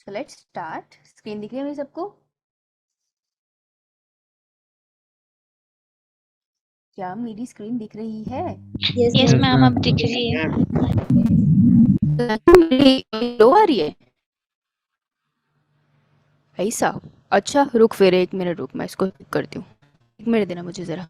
So let's start. Screen दिख रही है मेरी सबको? क्या मेरी स्क्रीन दिख रही है? यस मैम, अब दिख रही है। लो आ रही है ऐसा? अच्छा रुक, फिर 1 मिनट रुक, मैं इसको ठीक करती हूँ। 1 मिनट देना मुझे जरा।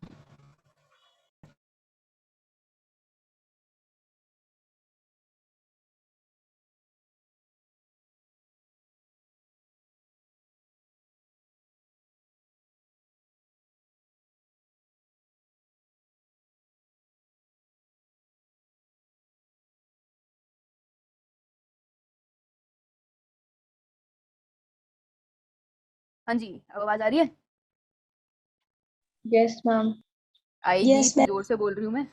हाँ जी, अब आवाज आ रही है? Yes ma'am. आएगी, यस इतनी मैम। जोर से बोल रही हूँ मैं।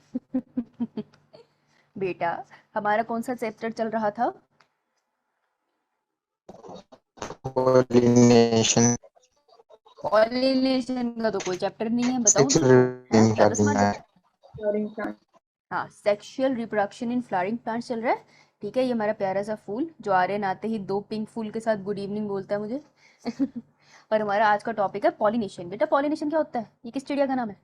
बेटा, हमारा कौन सा चैप्टर चल रहा था? कोऑर्डिनेशन। पॉलिनेशन का तो कोई चैप्टर नहीं है, बताऊं सेक्सुअल तुमको? हैं, ज्यादा रिप्रोडक्शन स्मार्ट बच्चा। Flowering plant. हाँ, sexual reproduction in flowering plants चल रहा है। ठीक है, ये हमारा प्यारा सा फूल जो आर्यन आते ही 2 पिंक फूल के साथ गुड इवनिंग बोलता है मुझे। और हमारा आज का टॉपिक है पॉलिनेशन। बेटा, पॉलिनेशन क्या होता है? ये किस चिड़िया का नाम है?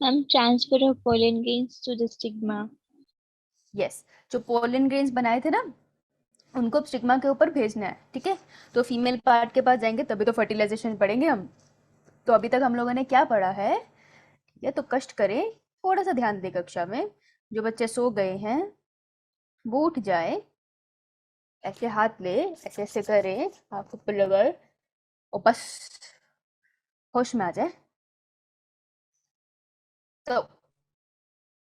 Ma'am, transfer of pollen grains to the stigma. Yes, जो पोलन ग्रेन्स बनाए थे ना, उनको अब स्टिग्मा के ऊपर भेजना है। ठीक है, तो फीमेल पार्ट के पास जाएंगे तभी तो फर्टिलाइजेशन पढ़ेंगे हम। तो अभी तक हम लोगों ने क्या पढ़ा है? या तो कष्ट करें, थोड़ा सा ध्यान दे कक्षा में। जो बच्चे सो गए हैं वो उठ जाए, ऐसे हाथ ले, ऐसे ऐसे करे, हाथ ऊपर लगाए और बस होश में आ जाए। तो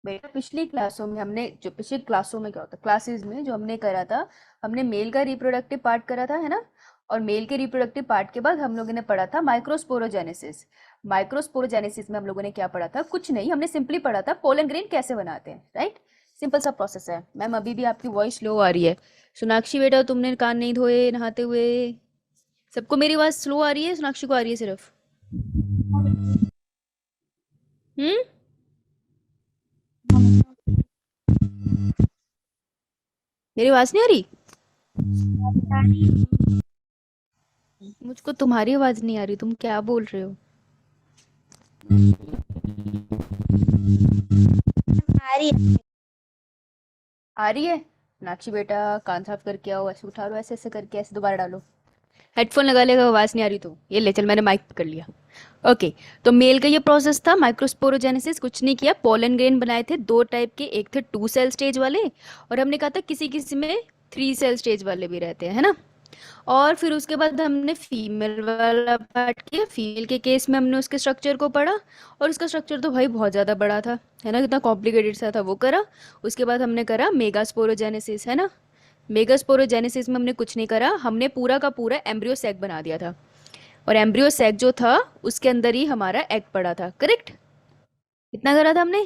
बेटा, पिछली क्लासों में हमने जो पिछली क्लासों में क्या होता है, क्लासेस में जो हमने करा था, हमने मेल का रिप्रोडक्टिव पार्ट करा था, है ना? और मेल के रिप्रोडक्टिव पार्ट के बाद हम लोगों ने पढ़ा था माइक्रोस्पोरोजेनेसिस। माइक्रोस्पोरोजेनेसिस में हम लोगों ने क्या पढ़ा था? कुछ नहीं, हमने सिंपली पढ़ा था पोलन ग्रेन कैसे बनाते हैं, राइट? सिंपल सा प्रोसेस है। मैम, अभी भी आपकी वॉइस लो आ रही है। सोनाक्षी बेटा, तुमने कान नहीं धोए नहाते हुए? सबको मेरी आवाज स्लो आ रही है, सोनाक्षी को आ रही है सिर्फ? हम्म? मेरी आवाज नहीं आ रही? मुझको तुम्हारी आवाज नहीं आ रही, तुम क्या बोल रहे हो? आ रही है? नाक्षी बेटा, कान साफ करके आओ, ऐसे उठा लो, ऐसे ऐसे करके, ऐसे दोबारा डालो। हेडफोन लगा लेगा, आवाज नहीं आ रही तो ये ले चल, मैंने माइक कर लिया। ओके, तो मेल का ये प्रोसेस था माइक्रोस्पोरोजेनेसिस। कुछ नहीं किया, पोलन ग्रेन बनाए थे 2 टाइप के, एक थे 2 सेल स्टेज वाले, और हमने कहा था किसी किसी में 3 सेल स्टेज वाले भी रहते हैं, है ना? और फिर उसके बाद हमने फीमेल वाला पार्ट किया। फीमेल के केस में हमने उसके स्ट्रक्चर को पढ़ा, और उसका स्ट्रक्चर तो भाई बहुत ज़्यादा बड़ा था, है ना? कितना कॉम्प्लिकेटेड सा था, वो करा। उसके बाद हमने करा मेगास्पोरोजेनेसिस, है ना? मेगास्पोरोजेनेसिस में हमने कुछ नहीं करा, हमने पूरा का पूरा एम्ब्रियो सैक बना दिया था। और एम्ब्रियो सैक जो था उसके अंदर ही हमारा एग पड़ा था, करेक्ट? इतना करा था हमने,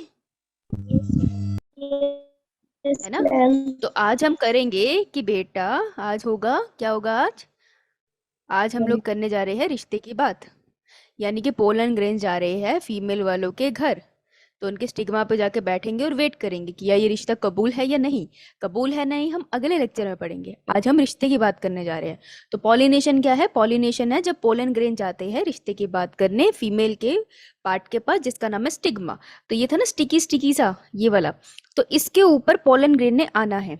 यस है ना? मैम। तो आज हम करेंगे कि बेटा, आज होगा क्या होगा आज? आज हम लोग करने जा रहे हैं रिश्ते की बात। यानी कि पोलन ग्रेन जा रहे हैं फीमेल वालों के घर। तो उनके स्टिग्मा पे जाके बैठेंगे और वेट करेंगे कि या ये रिश्ता कबूल है या नहीं। कबूल है नहीं, हम अगले लेक्चर में पढ़ेंगे। आज हम रिश्ते की बात करने जा रहे हैं। तो पॉलिनेशन क्या है? पॉलिनेशन है जब पोलन ग्रेन जाते हैं रिश्ते की बात करने फीमेल के पार्ट के पास, जिसका नाम है स्टिग्मा। तो ये था ना स्टिकी स्टिकी सा, ये वाला। तो इसके ऊपर पोलन ग्रेन ने आना है।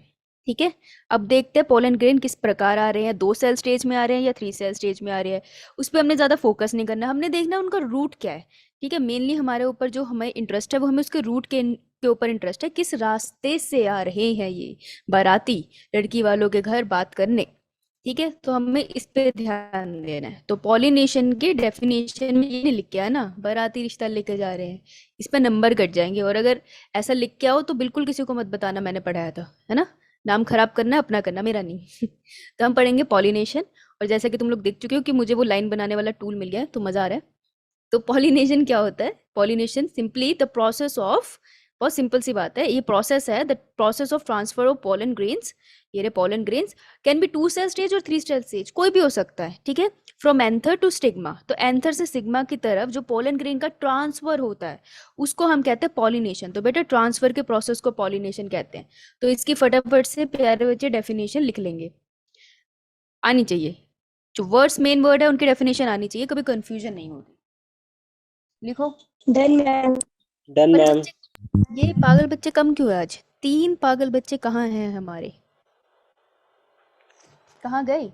ठीक है, अब देखते हैं पोलन ग्रेन किस प्रकार आ रहे हैं, 2 सेल स्टेज में आ रहे हैं या 3 सेल स्टेज में आ रहे हैं। उस पर हमने ज़्यादा फोकस नहीं करना, हमने देखना है उनका रूट क्या है। ठीक है, मेनली हमारे ऊपर जो हमें इंटरेस्ट है वो हमें उसके रूट के ऊपर इंटरेस्ट है, किस रास्ते से आ रहे हैं ये बाराती लड़की वालों के घर बात करने। ठीक है, तो हमें इस पे ध्यान देना है। तो पॉलिनेशन के डेफिनेशन में ये नहीं लिख के आया ना बाराती रिश्ता लेके जा रहे हैं, इस पे नंबर कट जाएंगे। और अगर ऐसा लिख के आओ तो बिल्कुल किसी को मत बताना मैंने पढ़ाया था, है ना? नाम खराब करना है अपना, करना मेरा नहीं। तो हम पढ़ेंगे पॉलिनेशन। और जैसा कि तुम लोग देख चुके हो कि मुझे वो लाइन बनाने वाला टूल मिल गया है, तो मजा आ रहा है। तो पॉलिनेशन क्या होता है? Pollination simply the process of बहुत सिंपल सी बात है, ये प्रोसेस है, the process of transfer of pollen grains, ये रहे pollen grains, can be 2 cell stage और 3 सेल स्टेज, कोई भी हो सकता है, ठीक है। फ्रॉम एंथर टू स्टिग्मा, तो एंथर से सिग्मा की तरफ जो पोलन ग्रेन का ट्रांसफर होता है उसको हम कहते हैं पॉलिनेशन। तो बेटा ट्रांसफर के प्रोसेस को पॉलिनेशन कहते हैं। तो इसकी फटाफट से प्यारे बच्चे डेफिनेशन लिख लेंगे, आनी चाहिए, जो वर्ड्स मेन वर्ड है उनकी डेफिनेशन आनी चाहिए, कभी कंफ्यूजन नहीं होगी। लिखो। Done ma'am. डन पर मैम। बच्चे, ये पागल बच्चे कम क्यों है आज? 3 पागल बच्चे कहाँ हैं हमारे, कहाँ गए?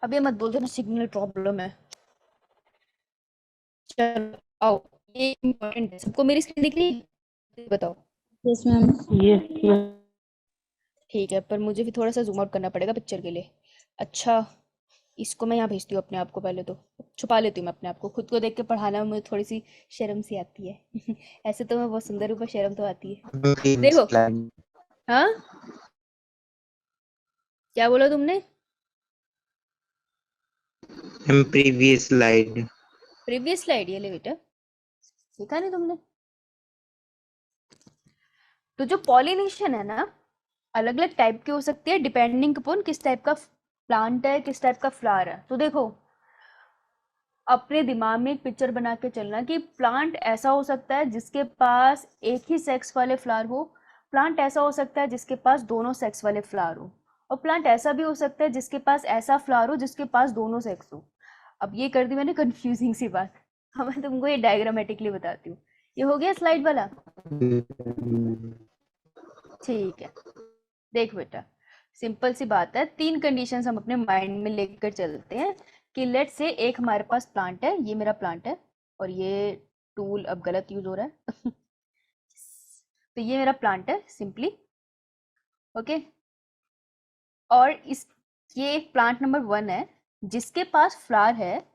अब ये मत बोल देना सिग्नल प्रॉब्लम है। चलो आओ, ये इम्पोर्टेंट है। सबको मेरी स्क्रीन दिख रही है? बताओ। Yes ma'am. यस ठीक है, पर मुझे भी थोड़ा सा जूम आउट करना पड़ेगा पिक्चर के लिए। अच्छा, इसको मैं यहाँ भेजती हूँ अपने आप को, पहले तो छुपा लेती हूँ मैं अपने आप को, खुद को देख के पढ़ाना में मुझे थोड़ी सी शर्म सी आती है। ऐसे तो मैं बहुत सुंदर हूँ पर शर्म तो आती है। देखो। हाँ, क्या बोला तुमने? Previous slide. प्रीवियस स्लाइड, ये ले बेटा, देखा नहीं तुमने? तो जो पॉलिनेशन है ना, अलग अलग टाइप की हो सकती है डिपेंडिंग अपॉन किस टाइप का प्लांट है, किस टाइप का फ्लावर है। तो देखो, अपने दिमाग में एक पिक्चर बना के चलना कि प्लांट ऐसा हो सकता है जिसके पास एक ही सेक्स वाले फ्लावर हो, प्लांट ऐसा हो सकता है जिसके पास दोनों सेक्स वाले फ्लावर हो, और प्लांट ऐसा भी हो सकता है जिसके पास ऐसा फ्लावर हो जिसके पास दोनों सेक्स हो। अब ये कर दी मैंने कंफ्यूजिंग सी बात। अब मैं तुमको ये डायग्रामेटिकली बताती हूँ। ये हो गया स्लाइड वाला? ठीक है, देख बेटा, सिंपल सी बात है, 3 कंडीशंस हम अपने माइंड में लेकर चलते हैं कि लेट से एक हमारे पास प्लांट है, ये मेरा प्लांट है, और ये टूल अब गलत यूज हो रहा है। तो ये मेरा प्लांट है सिंपली, ओके। और इस, ये एक प्लांट नंबर 1 है जिसके पास फ्लावर है,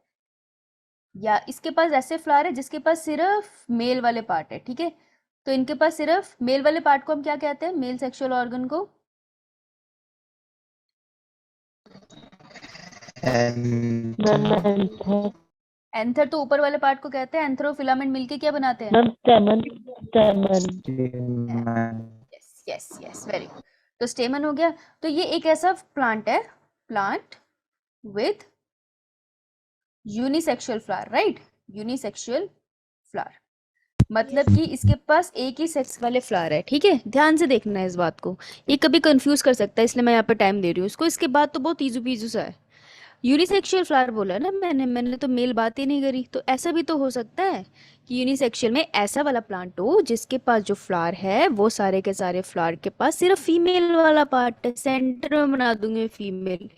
या इसके पास ऐसे फ्लावर है जिसके पास सिर्फ मेल वाले पार्ट है, ठीक है। तो इनके पास सिर्फ मेल वाले पार्ट को हम क्या कहते हैं, मेल सेक्सुअल ऑर्गन को? एंथर तो ऊपर वाले पार्ट को कहते हैं, एंथर और फिलामेंट मिलके क्या बनाते हैं? Yes yes yes, very good. तो स्टेमन हो गया। तो ये एक ऐसा प्लांट है, plant with unisexual flower, right, unisexual flower, मतलब कि इसके पास एक ही सेक्स वाले फ्लावर है, ठीक है। ध्यान से देखना है इस बात को, ये कभी कंफ्यूज कर सकता है, इसलिए मैं यहाँ पे टाइम दे रही हूँ इसको। इसके बाद तो बहुत इजू पीजू सा है। यूनिसेक्सुअल फ्लावर बोला ना मैंने तो मेल बात ही नहीं करी। तो ऐसा भी तो हो सकता है कि यूनिसेक्सुअल में ऐसा वाला प्लांट हो जिसके पास जो फ्लावर है वो सारे के सारे फ्लावर के पास सिर्फ फीमेल वाला पार्ट है, सेंटर में बना दूंगी फीमेल।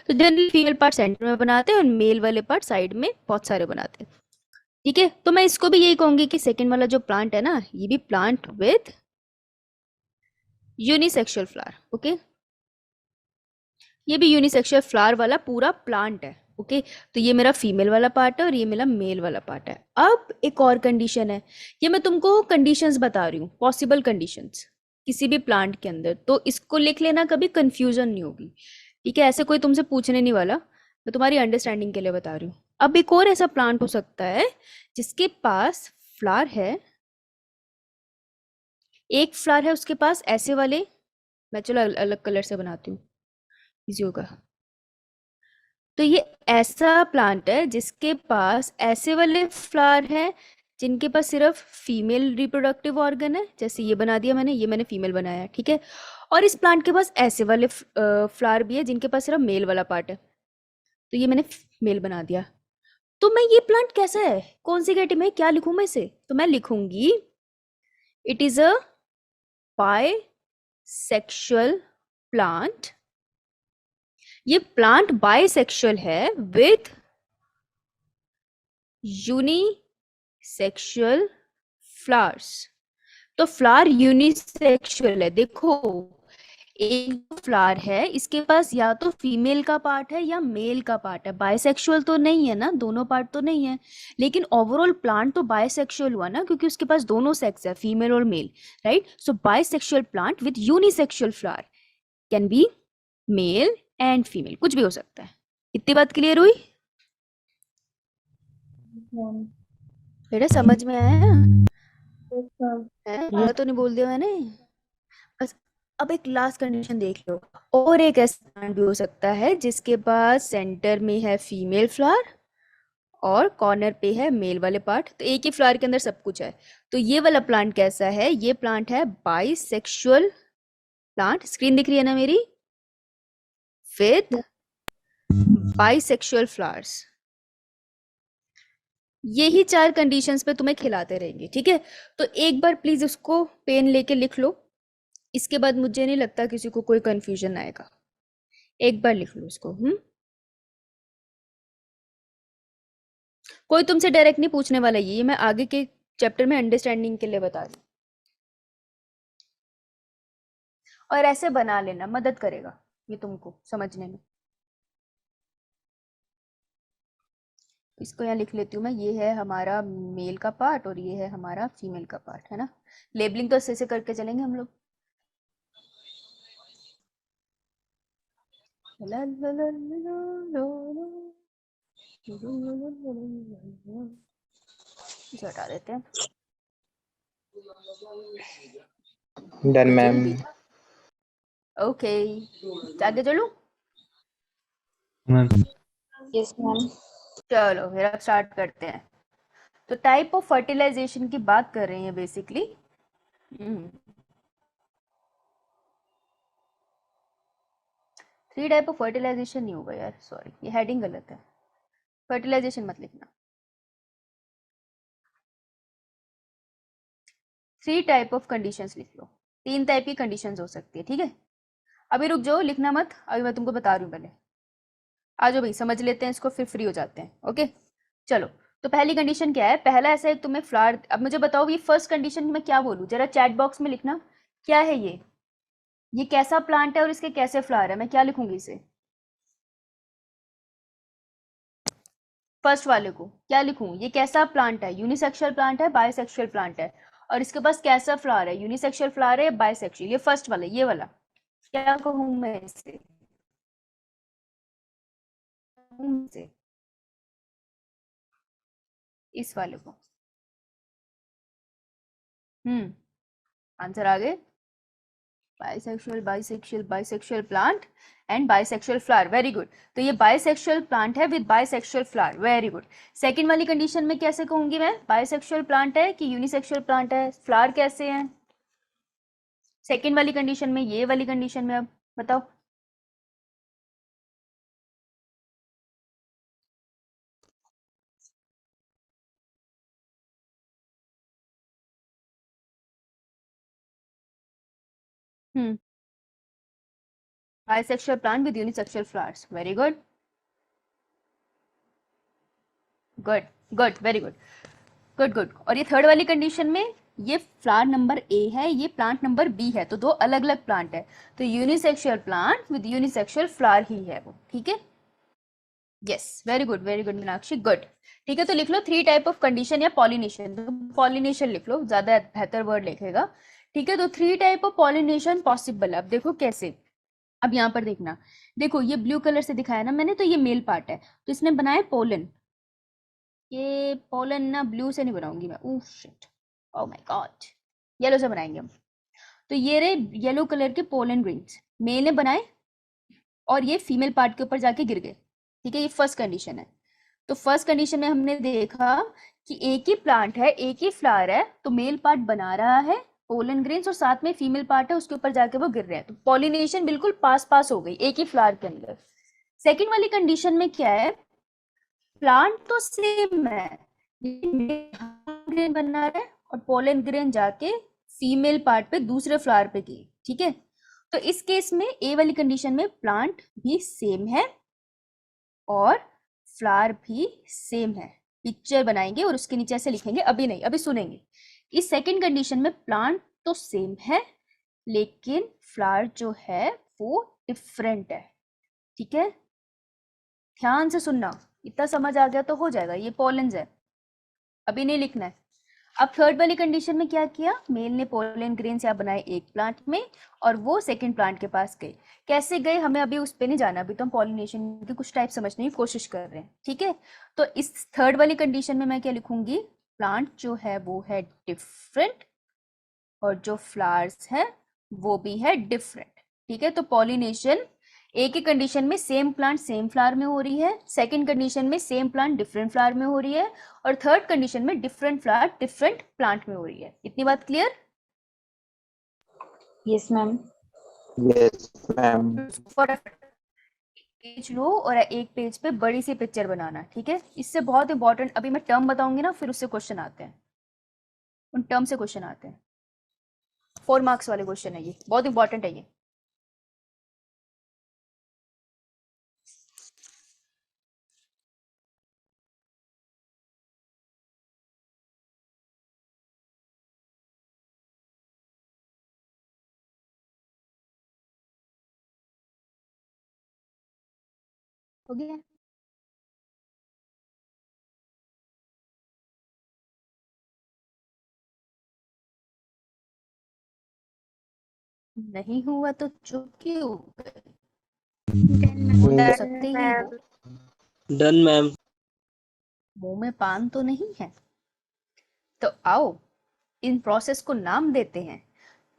तो जनरली फीमेल पार्ट सेंटर में बनाते हैं और मेल वाले पार्ट साइड में बहुत सारे बनाते हैं, ठीक है। तो मैं इसको भी यही कहूंगी कि सेकेंड वाला जो प्लांट है ना, ये भी plant with unisexual flower, okay. ये भी यूनिसेक्सुअल फ्लावर वाला पूरा प्लांट है, ओके। तो ये मेरा फीमेल वाला पार्ट है और ये मेरा मेल वाला पार्ट है। अब एक और कंडीशन है, ये मैं तुमको कंडीशंस बता रही हूँ, पॉसिबल कंडीशंस किसी भी प्लांट के अंदर, तो इसको लिख लेना, कभी कंफ्यूजन नहीं होगी, ठीक है। ऐसे कोई तुमसे पूछने नहीं वाला, मैं तुम्हारी अंडरस्टैंडिंग के लिए बता रही हूँ। अब एक और ऐसा प्लांट हो सकता है जिसके पास फ्लावर है, एक फ्लावर है उसके पास ऐसे वाले, मैं चलो अलग कलर से बनाती हूँ, इजी होगा। तो ये ऐसा प्लांट है जिसके पास ऐसे वाले फ्लावर है जिनके पास सिर्फ फीमेल रिप्रोडक्टिव ऑर्गन है, जैसे ये बना दिया मैंने, ये मैंने फीमेल बनाया, ठीक है। और इस प्लांट के पास ऐसे वाले फ्लावर भी है जिनके पास सिर्फ मेल वाला पार्ट है, तो ये मैंने मेल बना दिया। तो मैं, ये प्लांट कैसा है, कौन सी कैटेगरी में, क्या लिखूं मैं इसे? तो मैं लिखूंगी it is a bisexual plant. ये प्लांट बायसेक्सुअल है विथ यूनिसेक्सुअल फ्लावर्स। तो फ्लावर यूनिसेक्सुअल है, देखो एक फ्लावर है, इसके पास या तो फीमेल का पार्ट है या मेल का पार्ट है, बायसेक्सुअल तो नहीं है ना, दोनों पार्ट तो नहीं है, लेकिन ओवरऑल प्लांट तो बायसेक्सुअल हुआ ना, क्योंकि उसके पास दोनों सेक्स है, फीमेल और male, right. So bisexual plant with unisexual flower can be male and female, कुछ भी हो सकता है। इतनी बात क्लियर हुई बेटा, समझ में आया? है, गलत तो नहीं बोल दिया मैंने? बस अब एक लास्ट कंडीशन देख लो। और एक ऐसा प्लांट भी हो सकता है जिसके पास सेंटर में है फीमेल फ्लावर और कॉर्नर पे है मेल वाले पार्ट, तो एक ही फ्लावर के अंदर सब कुछ है। तो ये वाला प्लांट कैसा है? ये प्लांट है बाइसेक्सुअल प्लांट। स्क्रीन दिख रही है ना मेरी? With bisexual flowers. यही 4 कंडीशंस पे तुम्हें खिलाते रहेंगे, ठीक है? तो एक बार प्लीज उसको पेन लेके लिख लो। इसके बाद मुझे नहीं लगता किसी को कोई कंफ्यूजन आएगा। एक बार लिख लो इसको। कोई तुमसे डायरेक्ट नहीं पूछने वाला, ये मैं आगे के चैप्टर में अंडरस्टैंडिंग के लिए बता रही हूँ। और ऐसे बना लेना, मदद करेगा ये तुमको समझने में। इसको यहाँ लिख लेती हूँ मैं। ये है हमारा मेल का पार्ट और ये है हमारा फीमेल का पार्ट, है ना? लेबलिंग तो ऐसे करके चलेंगे हम लोग। इसे हटा देते हैं। डन मुझे मैम। भी भी था। ओके, आगे चलूं? Yes ma'am. चलो फिर अब स्टार्ट करते हैं। तो टाइप ऑफ फर्टिलाइजेशन की बात कर रहे हैं बेसिकली। 3 टाइप ऑफ फर्टिलाइजेशन नहीं होगा यार, सॉरी, ये हेडिंग गलत है। फर्टिलाइजेशन मत लिखना। 3 टाइप ऑफ कंडीशंस लिख लो। 3 टाइप की कंडीशंस हो सकती है, ठीक है? अभी रुक जाओ, लिखना मत, अभी मैं तुमको बता रही हूँ पहले। आ जाओ भाई, समझ लेते हैं इसको, फिर फ्री हो जाते हैं। ओके चलो। तो पहली कंडीशन क्या है? पहला ऐसा है तुम्हें फ्लावर। अब मुझे बताओ ये फर्स्ट कंडीशन में क्या बोलूँ, जरा चैट बॉक्स में लिखना। क्या है ये कैसा प्लांट है और इसके कैसे फ्लावर है? मैं क्या लिखूंगी इसे? फर्स्ट वाले को क्या लिखूं? ये कैसा प्लांट है? यूनिसेक्सुअल प्लांट है, बायसेक्सुअल प्लांट है? और इसके पास कैसा फ्लावर है? यूनिसेक्सुअल फ्लावर है या बायसेक्सुअल? ये फर्स्ट वाला, ये वाला क्या कहूं मैं इसे? इस वाले को। आंसर आ गए। Bisexual bisexual bisexual plant and bisexual flower. Very good. तो ये बाइसेक्सुअल प्लांट है with bisexual flower. Very good. Second वाली कंडीशन में कैसे कहूंगी मैं? बाइसेक्सुअल प्लांट है कि यूनिसेक्सुअल प्लांट है? फ्लावर कैसे हैं सेकंड वाली कंडीशन में, ये वाली कंडीशन में? अब बताओ। हम्म bisexual plant with unisexual flowers. Very good. Good good, very good, good good. और ये थर्ड वाली कंडीशन में, ये फ्लावर नंबर ए है, ये प्लांट नंबर बी है, तो 2 अलग अलग प्लांट है। तो unisexual plant with unisexual flower ही है वो, ठीक है? Yes, very good, very good Meenakshi, good. ठीक है, तो लिख लो 3 टाइप ऑफ कंडीशन या पॉलिनेशन। तो पॉलिनेशन लिख लो, ज्यादा बेहतर वर्ड लिखेगा। ठीक है, तो 3 टाइप ऑफ पॉलिनेशन पॉसिबल। अब देखो कैसे। अब यहाँ पर देखना, देखो ये ब्लू कलर से दिखाया ना मैंने, तो ये मेल पार्ट है, तो इसने बनाया पोलन। ये पोलन ना ब्लू से नहीं बनाऊंगी मैं, oh shit, oh my God, yellow से बनाएंगे हम। तो ये रहे येलो कलर के पोलन ग्रेन्स, मेल ने बनाए और ये फीमेल पार्ट के ऊपर जाके गिर गए। ठीक है, ये फर्स्ट कंडीशन है। तो फर्स्ट कंडीशन में हमने देखा कि एक ही प्लांट है, एक ही फ्लावर है, तो मेल पार्ट बना रहा है पोलन ग्रेन्स और साथ में फीमेल पार्ट है, उसके ऊपर जाके वो गिर रहे हैं। तो पॉलिनेशन बिल्कुल पास पास हो गई एक ही फ्लावर के अंदर। सेकेंड वाली कंडीशन में क्या है? प्लांट तो सेम है, ग्रेन बना रहा है और पोलन ग्रेन जाके फीमेल पार्ट पे दूसरे फ्लावर पे गई। ठीक है, तो इस केस में ए वाली कंडीशन में प्लांट भी सेम है और फ्लावर भी सेम है। पिक्चर बनाएंगे और उसके नीचे ऐसे लिखेंगे, अभी नहीं, अभी सुनेंगे। इस सेकंड कंडीशन में प्लांट तो सेम है लेकिन फ्लावर जो है वो डिफरेंट है। ठीक है, ध्यान से सुनना, इतना समझ आ गया तो हो जाएगा। ये पोलेंस है, अभी नहीं लिखना है। अब थर्ड वाली कंडीशन में क्या किया? मेल ने पोलन ग्रेन्स यहाँ बनाए एक प्लांट में और वो सेकंड प्लांट के पास गए। कैसे गए हमें अभी उस पे नहीं जाना, अभी तो हम पॉलिनेशन के कुछ टाइप समझने की कोशिश कर रहे हैं। ठीक है, तो इस थर्ड वाली कंडीशन में मैं क्या लिखूंगी? प्लांट जो है वो है डिफरेंट और जो फ्लावर्स हैं वो भी है डिफरेंट। ठीक है, तो पॉलिनेशन एक ही कंडीशन में सेम प्लांट सेम फ्लावर में हो रही है, सेकंड कंडीशन में सेम प्लांट डिफरेंट फ्लावर में हो रही है, और थर्ड कंडीशन में डिफरेंट फ्लावर डिफरेंट प्लांट में हो रही है। इतनी बात clear? Yes, ma'am. Yes, ma'am. Page लो और एक पेज पे बड़ी सी पिक्चर बनाना। ठीक है, इससे बहुत इंपॉर्टेंट, अभी मैं टर्म बताऊंगी ना, फिर उससे क्वेश्चन आते हैं, उन टर्म से क्वेश्चन आते हैं। 4 मार्क्स वाले क्वेश्चन है ये, बहुत इंपॉर्टेंट है ये। हो गया? नहीं हुआ तो चुप क्यों हो गए? बोल तो सकते ही हो। Done ma'am. मुंह में पान तो नहीं है? तो आओ इन प्रोसेस को नाम देते हैं।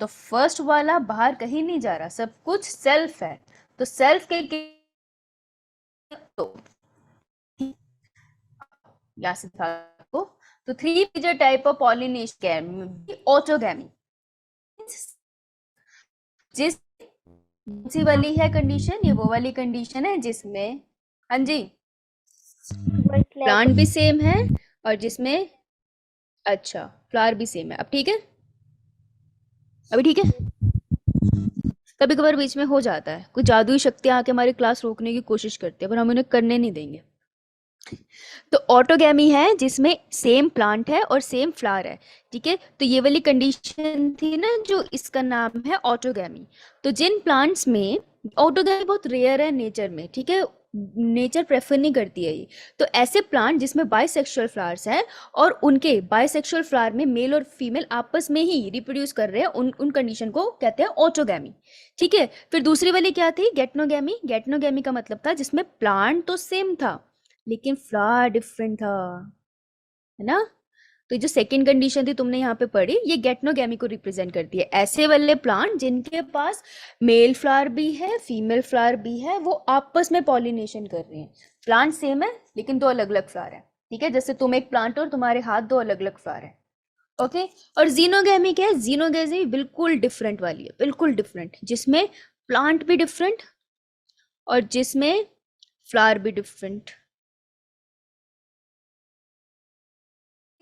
तो फर्स्ट वाला बाहर कहीं नहीं जा रहा, सब कुछ सेल्फ है। तो सेल्फ के तो या सिद्धार्थ को, तो 3 major type of pollination, autogamy. जिस सी वाली है कंडीशन, ये वो वाली कंडीशन है जिसमें, हाँ जी, प्लांट भी सेम है और जिसमें, अच्छा, फ्लावर भी सेम है। अब ठीक है, अभी ठीक है? कभी कभार बीच में हो जाता है, कुछ जादुई शक्तियां आके हमारी क्लास रोकने की कोशिश करती है, पर हम उन्हें करने नहीं देंगे। तो ऑटोगैमी है जिसमें सेम प्लांट है और सेम फ्लावर है। ठीक है, तो ये वाली कंडीशन थी ना, जो इसका नाम है ऑटोगैमी। तो जिन प्लांट्स में, ऑटोगैमी बहुत रेयर है नेचर में, ठीक है, नेचर प्रेफर नहीं करती है ये। तो ऐसे प्लांट जिसमें बाइसेक्सुअल फ्लावर्स हैं और उनके बाइसेक्सुअल फ्लावर में मेल और फीमेल आपस में ही रिप्रोड्यूस कर रहे हैं, उन कंडीशन को कहते हैं ऑटोगैमी। ठीक है, फिर दूसरी वाली क्या थी? गेटनोगैमी। गेटनोगैमी का मतलब था जिसमें प्लांट तो सेम था लेकिन फ्लावर डिफरेंट था, है ना? तो जो सेकंड कंडीशन थी तुमने यहाँ पे पढ़ी, ये गेटनोगैमी को रिप्रेजेंट करती है। ऐसे वाले प्लांट जिनके पास मेल फ्लावर भी है फीमेल फ्लावर भी है, वो आपस में पॉलिनेशन कर रहे हैं। प्लांट सेम है लेकिन दो अलग अलग फ्लावर है। ठीक है, जैसे तुम एक प्लांट और तुम्हारे हाथ दो अलग अलग फ्लावर है। ओके, और जीनोगैमी क्या है? जीनोगैमी बिल्कुल डिफरेंट वाली है, बिल्कुल डिफरेंट, जिसमें प्लांट भी डिफरेंट और जिसमें फ्लावर भी डिफरेंट।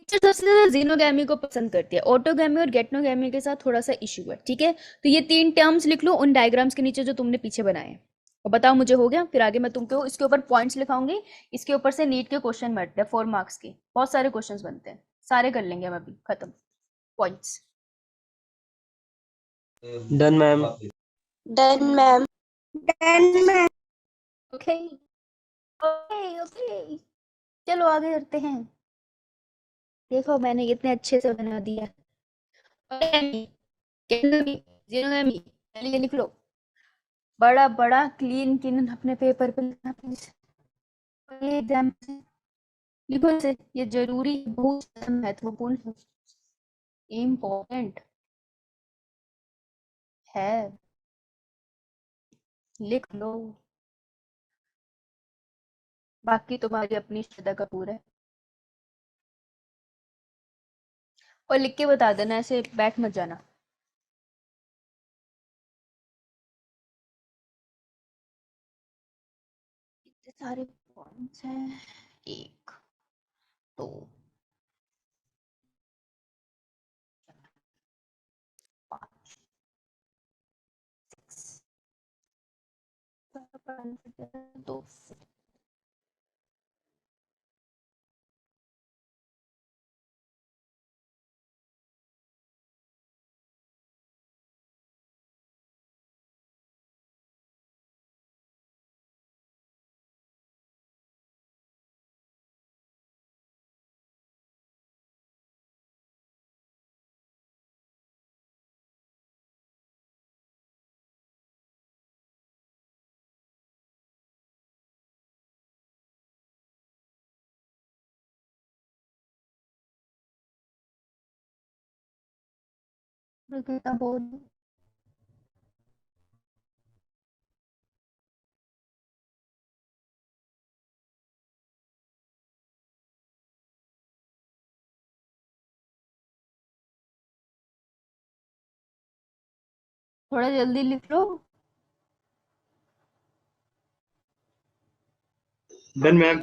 सबसे ज्यादा जीनोगैमी को पसंद करती है, ऑटोगैमी और गेटनोगैमी के साथ थोड़ा सा इशू है। ठीक है, तो ये 3 टर्म्स लिख लो उन डायग्राम्स के नीचे जो तुमने पीछे बनाए हैं, और बताओ मुझे हो गया? फिर आगे मैं तुमको इसके ऊपर पॉइंट्स लिखाऊंगी। इसके ऊपर से नीट के क्वेश्चन बनते हैं 4 मार्क्स के, बहुत सारे क्वेश्चन बनते हैं, सारे कर लेंगे हम अभी खत्म points. Done ma'am. Done, ma'am. Done, ma'am. Okay okay okay, चलो आगे करते हैं। देखो मैंने कितने अच्छे से बना दिया। जीनोगैमी ये लिख लो, बड़ा बड़ा क्लीन क्लीन अपने पेपर पे लिखना प्लीज। ये एग्जाम से लिखो इसे, ये जरूरी, बहुत ज्यादा महत्वपूर्ण है, इम्पोर्टेंट है, लिख लो। बाकी तुम्हारी अपनी श्रद्धा कपूर है। और लिख के बता देना, ऐसे बैठ मत जाना। इतने सारे पॉइंट्स हैं, 1 2 5 2 कितना बोल थोड़ा जल्दी लिख लो। Done ma'am.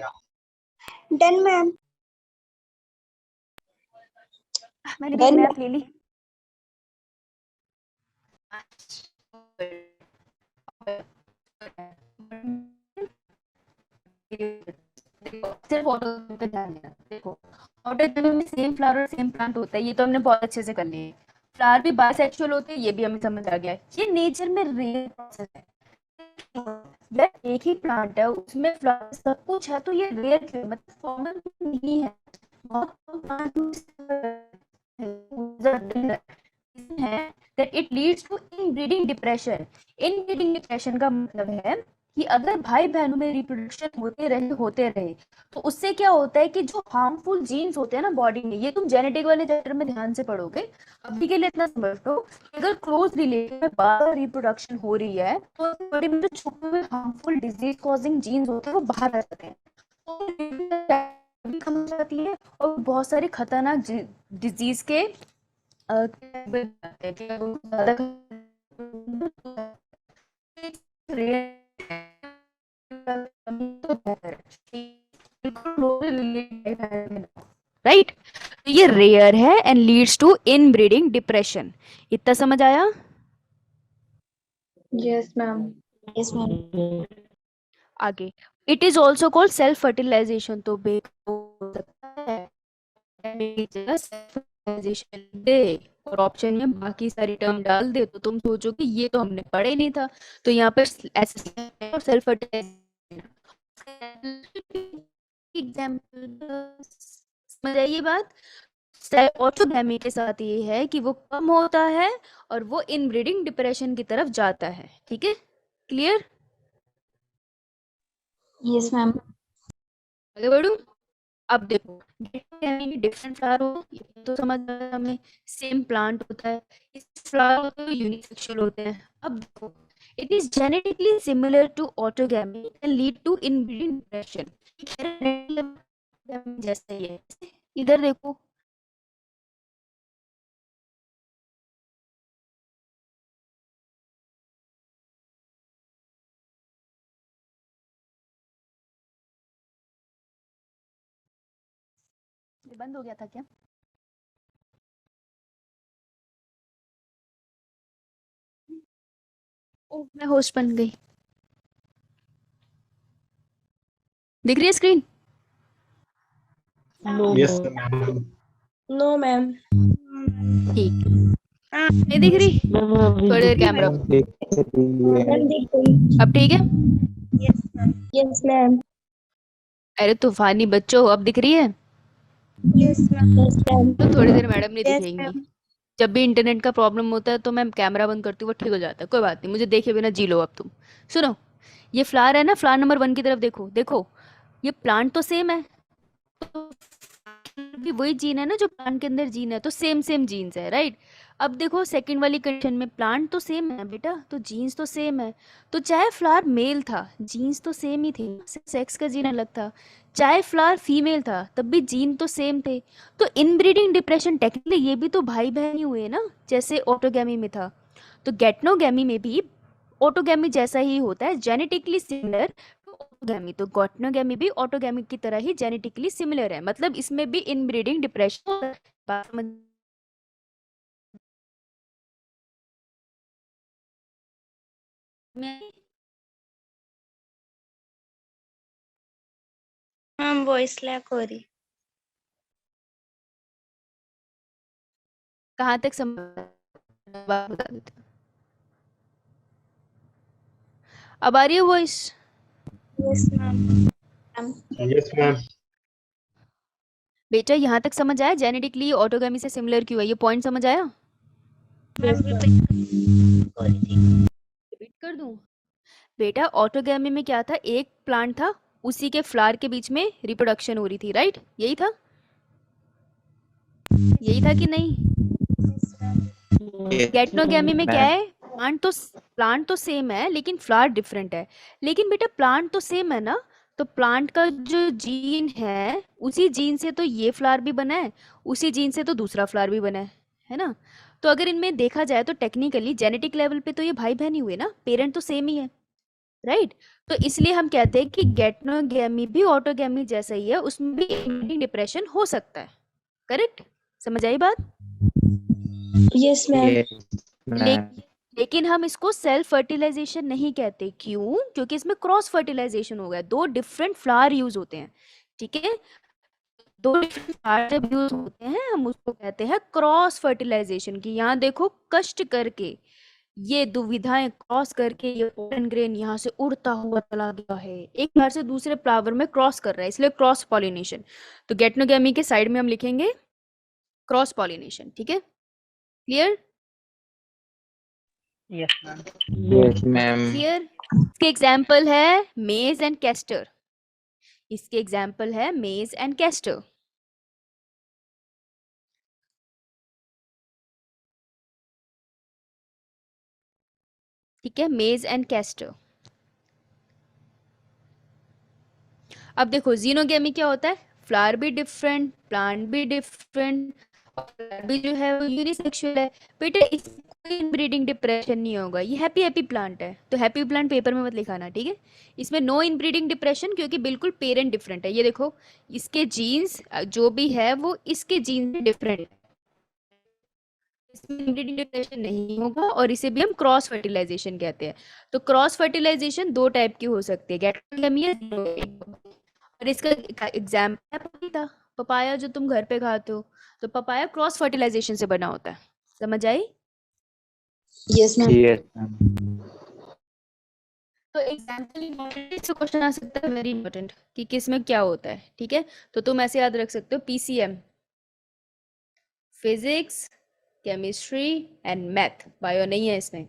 Done, ma'am. मैंने भी एक Done. नैप ले ली। सिर्फ ऑटो पे ध्यान देना। देखो ऑटो में सेम फ्लावर और सेम प्लांट होता है, ये तो हमने बहुत अच्छे से कर लिया है। फ्लावर भी बाइसेक्सुअल होते हैं, ये भी हमें समझ आ गया है। ये नेचर में रियल प्रोसेस है। यार एक ही प्लांट है, उसमें फ्लावर सब कुछ है, तो ये रेयर क्यों है? मतलब कॉमन नहीं है। बहुत है that it leads to inbreeding depression. Inbreeding depression का मतलब है कि अगर भाई बहनों में रिप्रोडक्शन होते रहे तो उससे क्या होता है कि जो हार्मफुल जीन्स होते हैं ना बॉडी में, ये तुम जेनेटिक वाले चैप्टर में ध्यान से पढ़ोगे। अभी के लिए इतना समझ लो कि अगर क्लोज रिलेशन में बार रिप्रोडक्शन हो रही है तो बॉडी में जो छुपे हुए हार्मफुल डिजीज कॉजिंग जीन्स होते हैं वो बाहर आ जाते हैं, तो कम हो जाती है और बहुत सारी खतरनाक डिजीज के राइट। तो ये रेयर है and leads to inbreeding depression. इतना समझ आया? Yes, ma'am. Yes, ma'am. आगे it is also called self fertilisation. तो हो सकता है दे और ऑप्शन में बाकी सारी टर्म डाल दे तो तुम सोचो कि ये तो हमने पढ़े नहीं था। तो यहाँ पर सेल्फ फर्टिलाइजेशन एग्जाम्पल समझ आई ये बात। ऑटोगैमी के साथ ये है कि वो कम होता है और वो इनब्रीडिंग डिप्रेशन की तरफ जाता है। ठीक है, क्लियर? Yes, ma'am. आगे बढ़ू। अब देखो डिफरेंट फ्लावर हो ये तो समझ आया हमें। सेम प्लांट होता है, इस फ्लावर तो यूनिसेक्सुअल होते हैं। अब देखो it is genetically similar to autogamy and lead to inbreeding depression. जैसे ही है, इधर देखो ये बंद हो गया था क्या? ओ मैं होस्ट बन गई। दिख रही है screen? Yes ma'am. No, ma'am. ठीक, नहीं दिख रही? थोड़ी देर कैमरा Ma'am, देखो। अब ठीक है? Yes, ma'am. Yes, ma'am. अरे तूफानी बच्चों अब दिख रही है? Yes, ma'am. Yes, ma'am. तो थोड़ी देर मैडम नहीं Yes, दिखेंगी। ma'am. जब भी इंटरनेट का प्रॉब्लम होता है तो मैं कैमरा बंद करती हूँ, वो ठीक हो जाता है। कोई बात नहीं, मुझे देखे बिना जी लो अब तुम। सुनो, ये फ्लावर है ना, फ्लावर नंबर 1 की तरफ देखो। देखो ये प्लांट तो सेम है, तो भी वही जीन है ना जो प्लांट के अंदर जीन है, तो सेम सेम जीन्स है, राइट। अब देखो सेकंड वाली कंडीशन में प्लांट तो सेम है बेटा, तो जीन्स तो सेम है। तो चाहे फ्लावर मेल था जीन्स तो सेम ही थे, सेक्स का जीन अलग था। चाहे फ्लावर फीमेल था तब भी जीन तो सेम थे। तो इनब्रीडिंग डिप्रेशन टेक्निकली ये भी तो भाई बहन ही हुए ना, जैसे ऑटोगैमी में था। तो गेटनोगैमी में भी ऑटोगैमी जैसा ही होता है, जेनेटिकली सिमिलर टू ऑटोगैमी। तो गॉटनोगैमी भी ऑटोगैमी की तरह ही जेनेटिकली सिमिलर है, मतलब इसमें भी इनब्रीडिंग डिप्रेशन। बात समझ में आई? Ma'am, voice lag हो रही। कहाँ तक समझ बात बता देते हैं। अब आ रही है voice? Yes, ma'am. Yes ma'am. बेटा यहाँ तक समझ आया जेनेटिकली ऑटोगैमी से सिमिलर क्यों है, ये पॉइंट समझ आया? Ma'am, repeat हो रही थी। रिपीट कर दूं? बेटा ऑटोगैमी में क्या था, एक प्लांट था, उसी के फ्लावर के बीच में रिप्रोडक्शन हो रही थी, राइट? यही था, यही था कि नहीं? गैटनोगेमी में क्या मैम। है, प्लांट तो सेम है लेकिन फ्लावर डिफरेंट है। लेकिन बेटा प्लांट तो सेम है ना, तो प्लांट का जो जीन है उसी जीन से तो ये फ्लावर भी बना है, उसी जीन से तो दूसरा फ्लावर भी बना है ना। तो अगर इनमें देखा जाए तो टेक्निकली जेनेटिक लेवल पे तो ये भाई बहन ही हुए ना, पेरेंट तो सेम ही है, राइट। तो इसलिए हम कहते हैं कि गैटनोगेमी भी ऑटोगेमी जैसा ही है, उसमें भी डिप्रेशन हो सकता है। करेक्ट, समझ आई बात? Yes ma'am. Yes, ma'am. लेकिन हम इसको सेल्फ फर्टिलाइजेशन नहीं कहते, क्यों? क्योंकि इसमें क्रॉस फर्टिलाइजेशन हो गया, दो डिफरेंट फ्लावर यूज होते हैं, ठीक है। दो डिफरेंट फ्लावर जब यूज होते हैं हम उसको कहते हैं क्रॉस फर्टिलाइजेशन। की यहाँ देखो, कष्ट करके ये दुविधाएं क्रॉस करके ये पोलन ग्रेन यहाँ से उड़ता हुआ चला गया है, एक फ्लावर से दूसरे फ्लावर में क्रॉस कर रहा है, इसलिए क्रॉस पॉलिनेशन। तो गैटनोगेमी के साइड में हम लिखेंगे क्रॉस पॉलिनेशन, ठीक है, clear? Yes, ma'am. Yes, ma'am. Clear? इसके एग्जाम्पल है मेज एंड कैस्टर, इसके एग्जाम्पल है मेज एंड कैस्टर। ठीक है, मेज एंड कैस्टर। अब देखो जीनोगेमी क्या होता है, फ्लावर भी डिफरेंट, प्लांट भी डिफरेंट, और भी जो है वो यूनिसेक्सुअल है। बेटा इसमें कोई इनब्रीडिंग डिप्रेशन नहीं होगा, ये हैप्पी हैप्पी प्लांट है, तो हैप्पी प्लांट पेपर में मत लिखाना, ठीक है। इसमें नो इनब्रीडिंग डिप्रेशन, क्योंकि बिल्कुल पेरेंट डिफरेंट है। ये देखो, इसके जीन्स जो भी है वो इसके जीन्स से डिफरेंट है, इसमें इनब्रीडिंग डिप्रेशन नहीं होगा, और इसे भी हम क्रॉस फर्टिलाइजेशन कहते हैं। तो क्रॉस फर्टिलाइजेशन दो टाइप की हो सकती है, गैटोगेमी या जीनोगेमी। और इसका एग्जाम्पल है पपीता, पपाया जो तुम घर पे खाते हो, तो पपाया क्रॉस फर्टिलाइजेशन से बना होता है। समझ आई? Yes ma'am. Yes, ma'am. तो एग्जाम्पल इम्पोर्टेंट, से क्वेश्चन आ सकता है, वेरी इंपॉर्टेंट, कि किस में क्या होता है, ठीक है। तो तुम ऐसे याद रख सकते हो, PCM, physics, chemistry and math, bio नहीं है इसमें।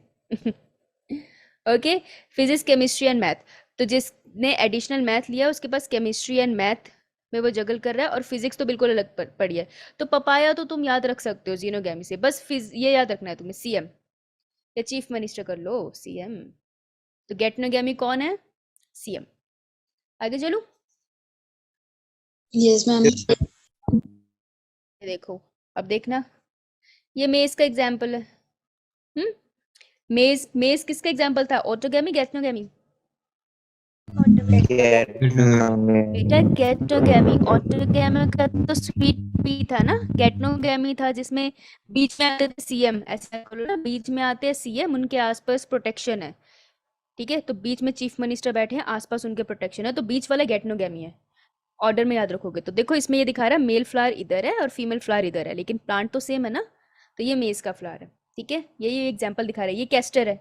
Okay, physics, chemistry and math. तो जिसने एडिशनल मैथ लिया उसके पास केमिस्ट्री एंड मैथ में वो जगल कर रहा है, और फिजिक्स तो बिल्कुल अलग पड़ी है। तो पपाया तो तुम याद रख सकते हो जीनोगेमी से, बस ये याद रखना है तुम्हें, सीएम या चीफ मिनिस्टर कर लो, सीएम। तो गैटनोगेमी कौन है? सीएम। आगे चलो, यस मैम। देखो अब देखना, ये मेज का एग्जाम्पल है। मेज मेज किसका एग्जाम्पल था, ऑटोगेमी गैटनोगेमी? बेटा गैटोगेमी, ऑटोगेमी का तो स्वीट पी था ना, गैटनोगेमी था जिसमें बीच में आते थे सीएम, ऐसा बोलो ना, बीच में आते हैं सीएम, उनके आसपास प्रोटेक्शन है, ठीक है। तो बीच में चीफ मिनिस्टर बैठे हैं, आसपास उनके प्रोटेक्शन है, तो बीच वाला गैटनोगेमी है। ऑर्डर में याद रखोगे तो देखो, इसमें ये दिखा रहा है मेल फ्लावर इधर है और फीमेल फ्लावर इधर है, लेकिन प्लांट तो सेम है ना, तो ये मेज का फ्लावर है, ठीक है। ये एग्जाम्पल दिखा रहा है, ये कैस्टर है,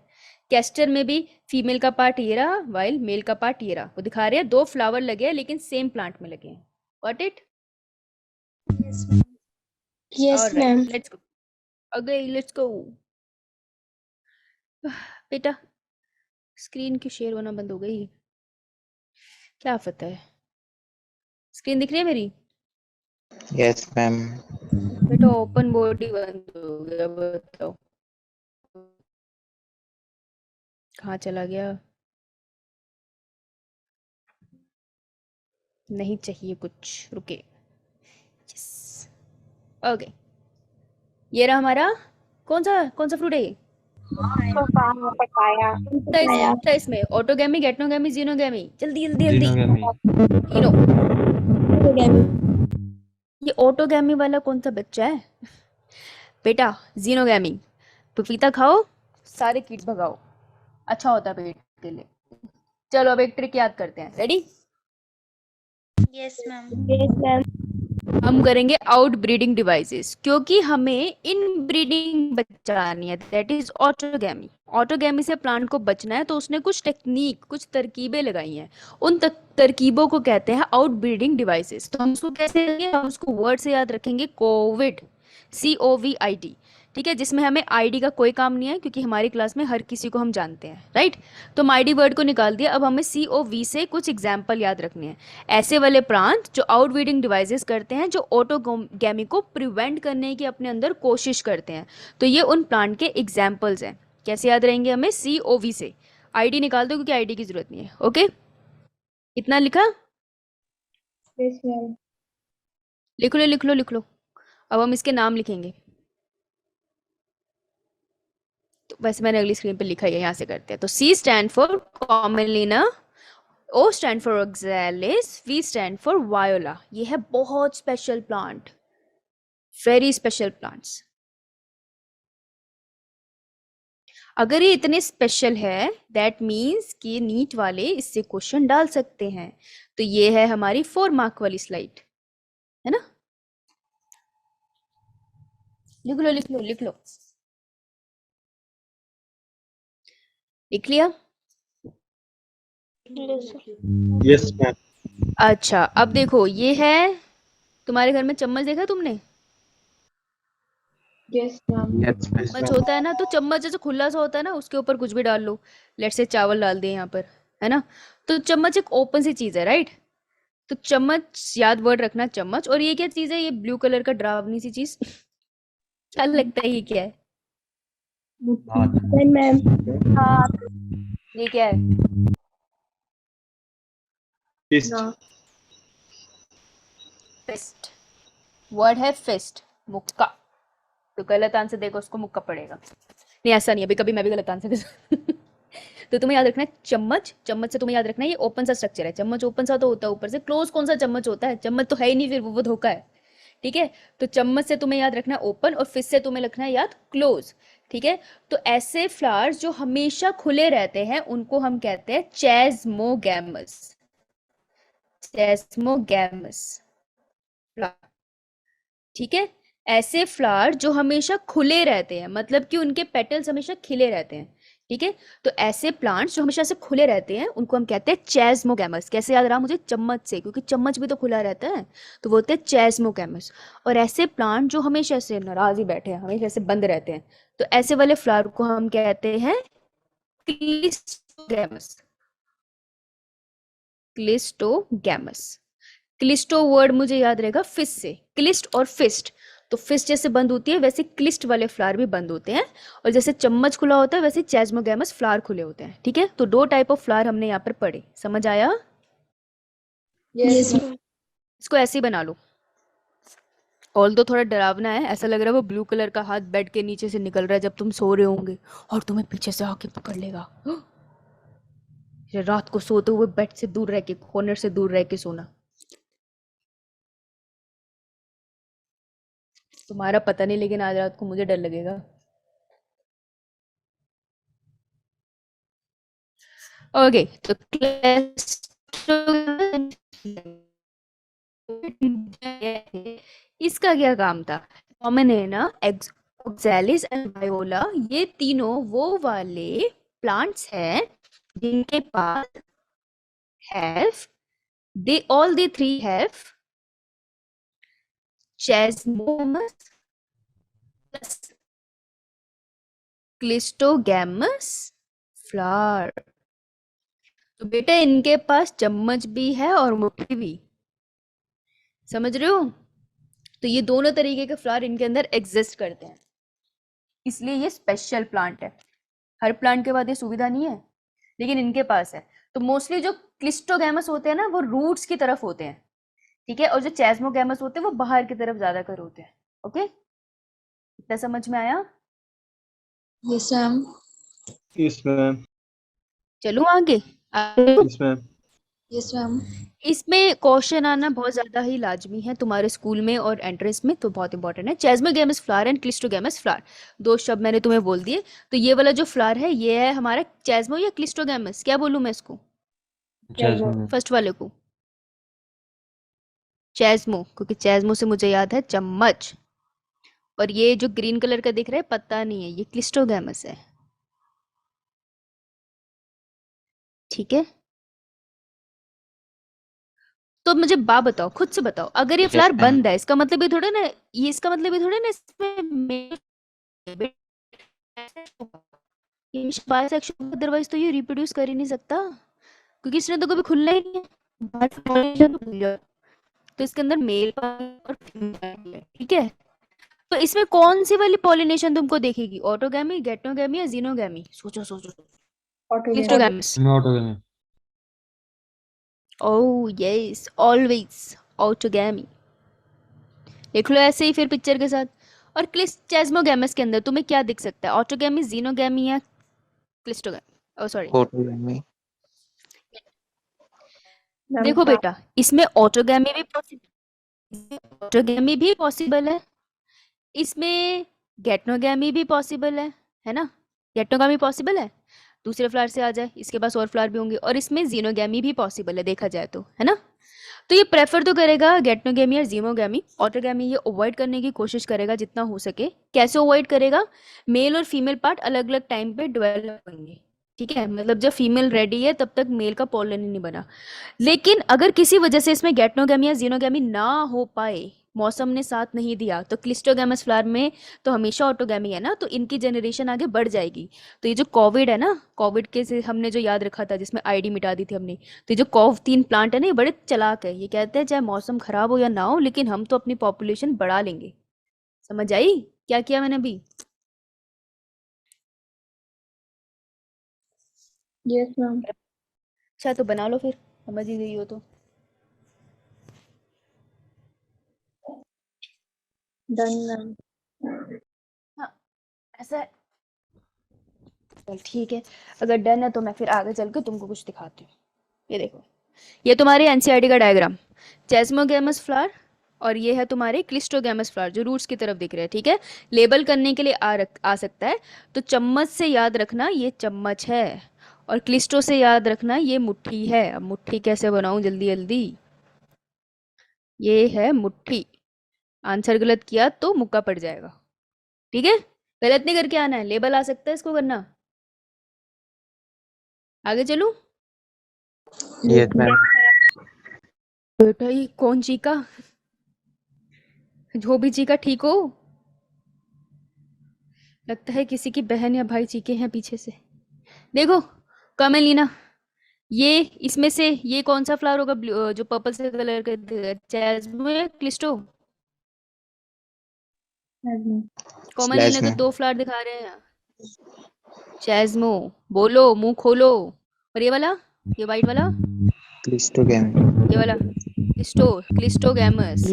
कैस्टर में भी फीमेल का पार्ट ये रहा, वाइल मेल का पार्ट ये रहा। वो दिखा रहे हैं दो फ्लावर लगे हैं लेकिन सेम प्लांट में लगे हैं। Got it? Yes ma'am. Let's go, अगले लेट्स गो। बेटा स्क्रीन की शेयर होना बंद हो गई, क्या पता है। स्क्रीन दिख रही है मेरी? Yes, ma'am. बेटा ओपन बोर्ड ही बंद हो गया, बताओ कहाँ चला गया। नहीं चाहिए कुछ, रुके, यस, ओके। ये रहा हमारा, कौन सा फ्रूट है ये? Papaya. तो इसमें ऑटोगेमी, गैटनोगेमी, जीनोगेमी, जल्दी जल्दी जल्दी, तीनों। ये ऑटोगेमी वाला कौन सा बच्चा है? बेटा जीनोगेमी, पपीता खाओ, सारे कीट भगाओ, अच्छा होता है पेट के लिए। चलो अब एक ट्रिक याद करते हैं, ready? Yes, ma'am. Yes ma'am. हम करेंगे आउट ब्रीडिंग डिवाइसेस, क्योंकि हमें इन ब्रीडिंग बचानी है, दैट इज ऑटोगेमी। ऑटोगेमी से प्लांट को बचना है, तो उसने कुछ टेक्निक, कुछ तरकीबें लगाई हैं, उन तरकीबों को कहते हैं आउट ब्रीडिंग डिवाइसेस। तो हम उसको कैसे, हम उसको वर्ड से याद रखेंगे, कोविड, COVID, ठीक है, जिसमें हमें आईडी का कोई काम नहीं है क्योंकि हमारी क्लास में हर किसी को हम जानते हैं, राइट। तो हम आईडी वर्ड को निकाल दिया। अब हमें COV से कुछ एग्जाम्पल याद रखने हैं। ऐसे वाले प्लांट जो आउटब्रीडिंग डिवाइसेस करते हैं, जो ऑटोगैमी को प्रिवेंट करने की अपने अंदर कोशिश करते हैं। तो ये उन प्लांट के एग्जाम्पल्स हैं। कैसे याद रहेंगे हमें? COV से। आईडी निकाल दो क्योंकि आईडी की जरूरत नहीं है। ओके, इतना लिखा? Yes ma'am. लिख लो लिख लो लिख लो। अब हम इसके नाम लिखेंगे। तो वैसे मैंने अगली स्क्रीन पे लिखा ही है, यहाँ से करते हैं। तो C stand for कॉमलिना, O stand for oxalis, V stand for voila. ये है बहुत special plant, very special plants. अगर ये इतने स्पेशल है दैट मीन्स कि नीट वाले इससे क्वेश्चन डाल सकते हैं। तो ये है हमारी 4 मार्क वाली स्लाइड, है ना? लिख लो लिख लो लिख लो। लिख लिया? Yes, ma'am. अच्छा, अब देखो ये है, तुम्हारे घर में चम्मच देखा तुमने? Yes ma'am. Yes, चम्मच ma'am. होता है ना, तो चम्मच जैसे खुला सा होता है ना, उसके ऊपर कुछ भी डाल लो। लेट से चावल डाल दिए यहाँ पर, है ना? तो चम्मच एक ओपन सी चीज है, राइट? तो चम्मच याद वर्ड रखना, चम्मच। और ये क्या चीज है? ये ब्लू कलर का डरावनी सी चीज क्या लगता है ये क्या है? Pen ma'am. हाँ, ये क्या है? Fist. फिस्ट। वर्ड है फिस्ट, मुक्का। तो गलत आंसर देखो, उसको मुक्का पड़ेगा। नहीं, ऐसा नहीं, अभी कभी मैं भी गलत आंसर दे तो तुम्हें याद रखना है चम्मच। चम्मच से तुम्हें याद रखना है ये ओपन सा स्ट्रक्चर है। चम्मच ओपन सा तो होता है ऊपर से, क्लोज कौन सा चम्मच होता है? चम्मच तो है ही नहीं, फिर वो धोखा है। ठीक है, तो चम्मच से तुम्हें याद रखना है ओपन, और फिश से तुम्हें रखना है याद क्लोज। ठीक है, तो ऐसे फ्लावर्स जो हमेशा खुले रहते हैं उनको हम कहते हैं चेस्मोगैमस। चेस्मोगैमस फ्लावर। ठीक है, ऐसे फ्लावर जो हमेशा खुले रहते हैं, मतलब कि उनके पेटल्स हमेशा खिले रहते हैं। ठीक है, तो ऐसे प्लांट्स जो हमेशा से खुले रहते हैं उनको हम कहते हैं चेस्मोगैमस। कैसे याद रहा मुझे? चम्मच से, क्योंकि चम्मच भी तो खुला रहता है, तो वो होते हैं चेस्मोगैमस। और ऐसे प्लांट जो हमेशा से नाराज ही बैठे हैं, हमेशा से बंद रहते हैं, तो ऐसे वाले फ्लावर को हम कहते हैं क्लिस्टोगैमस। क्लिस्टोगैमस। क्लिस्टो वर्ड मुझे याद रहेगा फिश से, क्लिस्ट और फिस्ट। तो फिस्ट जैसे बंद होती है वैसे क्लिस्ट वाले फ्लावर भी बंद होते हैं, और जैसे चम्मच खुला होता है वैसे चेस्मोगैमस फ्लावर खुले होते हैं। ठीक है, तो 2 टाइप ऑफ फ्लावर हमने यहाँ पर पढ़े। समझ आया? यस इसको ऐसे ही बना लो। ऑल तो थोड़ा डरावना है, ऐसा लग रहा है वो ब्लू कलर का हाथ बेड के नीचे से निकल रहा है जब तुम सो रहे होंगे, और तुम्हें पीछे से आके पकड़ लेगा। रात को सोते हुए बेड से दूर रह के, कॉर्नर से दूर रह के सोना। तुम्हारा पता नहीं, लेकिन आज रात को मुझे डर लगेगा। ओके, तो इसका क्या काम था? कॉमनेना, ऑक्सैलिस एंड वायोला, ये तीनों वो वाले प्लांट्स हैं जिनके पास have, they all the three have chasmogamous plus cleistogamous flower. तो बेटा इनके पास चम्मच भी है और मुट्ठी भी। समझ रहे हो? तो ये दोनों तरीके के फ्लावर इनके अंदर एग्जिस्ट करते हैं, इसलिए ये स्पेशल प्लांट है। हर प्लांट के बाद ये सुविधा नहीं है, लेकिन इनके पास है। तो मोस्टली जो क्लिस्टोगैमस होते हैं ना, वो रूट्स की तरफ होते हैं। ठीक है, और जो चेस्मोगैमस होते हैं वो बाहर की तरफ ज्यादातर होते हैं। ओके, इतना समझ में आया? Yes ma'am. Yes, ma'am. चलो आगे। Yes, ma'am. Yes ma'am. इसमें क्वेश्चन आना बहुत ज्यादा ही लाजमी है तुम्हारे स्कूल में और एंट्रेंस में, तो बहुत इंपॉर्टेंट है। चेस्मोगैमस फ्लावर एंड क्लिस्टोगैमस फ्लावर, 2 शब्द मैंने तुम्हें बोल दिए। तो ये वाला जो फ्लावर है ये है हमारा चेस्मो या क्लिस्टोगैमस, क्या बोलूं मैं इसको? फर्स्ट वाले को चेस्मो, क्योंकि चेस्मो से मुझे याद है चम्मच। और ये जो ग्रीन कलर का दिख रहा है पत्ता नहीं है, ये क्लिस्टोगैमस है। ठीक है, तो मुझे बात बताओ, खुद से बताओ, अगर ये Yes, फ्लावर ma'am. बंद है, इसका मतलब ये थोड़ा ना, ये इसका मतलब ये थोड़ा ना इसमें बायसेक्सुअल, अदरवाइज तो ये रिप्रोड्यूस कर ही नहीं सकता, क्योंकि इसने तो कभी खुलना ही नहीं है। बाहर से pollination तो भूल जाओ। तो इसके अंदर मेल और फीमेल है, ठीक है। तो इसमें कौन सी वाली पॉलिनेशन तुमको देखेगी, ऑटोगैमी, गेटोगैमी या जीनोगैमी? सोचो सोचो। Cleistogamous. Autogamy. Oh yes, always autogamy. लिख लो ऐसे ही फिर पिक्चर के साथ। और क्लिस्टेस्मोगैमस के अंदर तुम्हें क्या दिख सकता है, ऑटोगैमी, जीनोगैमी या क्लिस्टोगैमी? Oh sorry, Autogamy. देखो बेटा, इसमें ऑटोगैमी भी पॉसिबल, ऑटोगैमी भी पॉसिबल है, इसमें गेटनोगैमी भी पॉसिबल है ना। गेटनोगैमी पॉसिबल है, दूसरे फ्लावर से आ जाए, इसके पास और फ्लावर भी होंगे, और इसमें जीनोगैमी भी पॉसिबल है देखा जाए तो, है ना। तो ये प्रेफर तो करेगा गेटनोगैमी और जीमोगैमी, ऑटोगैमी ये अवॉइड करने की कोशिश करेगा जितना हो सके। कैसे अवॉइड करेगा, मेल और फीमेल पार्ट अलग अलग टाइम पे डेवलप होंगे, ठीक है। मतलब जब फीमेल रेडी है तब तक मेल का पोलन ही नहीं बना। लेकिन अगर किसी वजह से इसमें गेटनोगैमी या जीनोगैमी ना हो पाए, मौसम ने साथ नहीं दिया, तो क्लिस्टोगैमस फ्लावर में तो हमेशा ऑटोगैमी है ना, तो इनकी जनरेशन आगे बढ़ जाएगी। तो ये जो कोविड है ना, कोविड के से हमने जो याद रखा था जिसमें आईडी मिटा दी थी हमने, तो ये जो कॉव 3 प्लांट है ना, ये बड़े चालाक है। ये कहते हैं चाहे मौसम खराब हो या ना हो, लेकिन हम तो अपनी पॉपुलेशन बढ़ा लेंगे। समझ आई क्या किया मैंने अभी? Yes ma'am. अच्छा तो बना लो फिर, समझ ही गई हो तो। Done ma'am. हाँ ऐसा है, चल ठीक है। अगर डन है तो मैं फिर आगे चल के तुमको कुछ दिखाती हूँ। ये देखो, ये तुम्हारे एनसीईआरटी का डायग्राम, चेस्मोगैमस फ्लावर, और ये है तुम्हारे क्लिस्टोगैमस फ्लावर जो रूट्स की तरफ दिख रहे हैं, ठीक है। लेबल करने के लिए आ सकता है, तो चम्मच से याद रखना ये चम्मच है, और क्लिस्टो से याद रखना ये मुट्ठी है। अब मुट्ठी कैसे बनाऊं जल्दी जल्दी, ये है मुट्ठी। आंसर गलत किया तो मुक्का पड़ जाएगा, ठीक है। गलत नहीं करके आना है, लेबल आ सकता है इसको करना। आगे चलूं? Yes, ma'am. बेटा ये कौन चीका, जो भी चीका ठीक हो, लगता है किसी की बहन या भाई चीखे हैं पीछे से। देखो कमेलिना, ये इसमें से ये कौन सा फ्लावर होगा, जो पर्पल से कलर का, जैस्मिन या क्लिस्टो? कमलिना तो Plasma. 2 फ्लावर दिखा रहे हैं। जैस्मो, बोलो मुंह खोलो। और ये वाला, ये वाइट वाला, Clistogamy. ये वाला क्लिस्टोगैमस।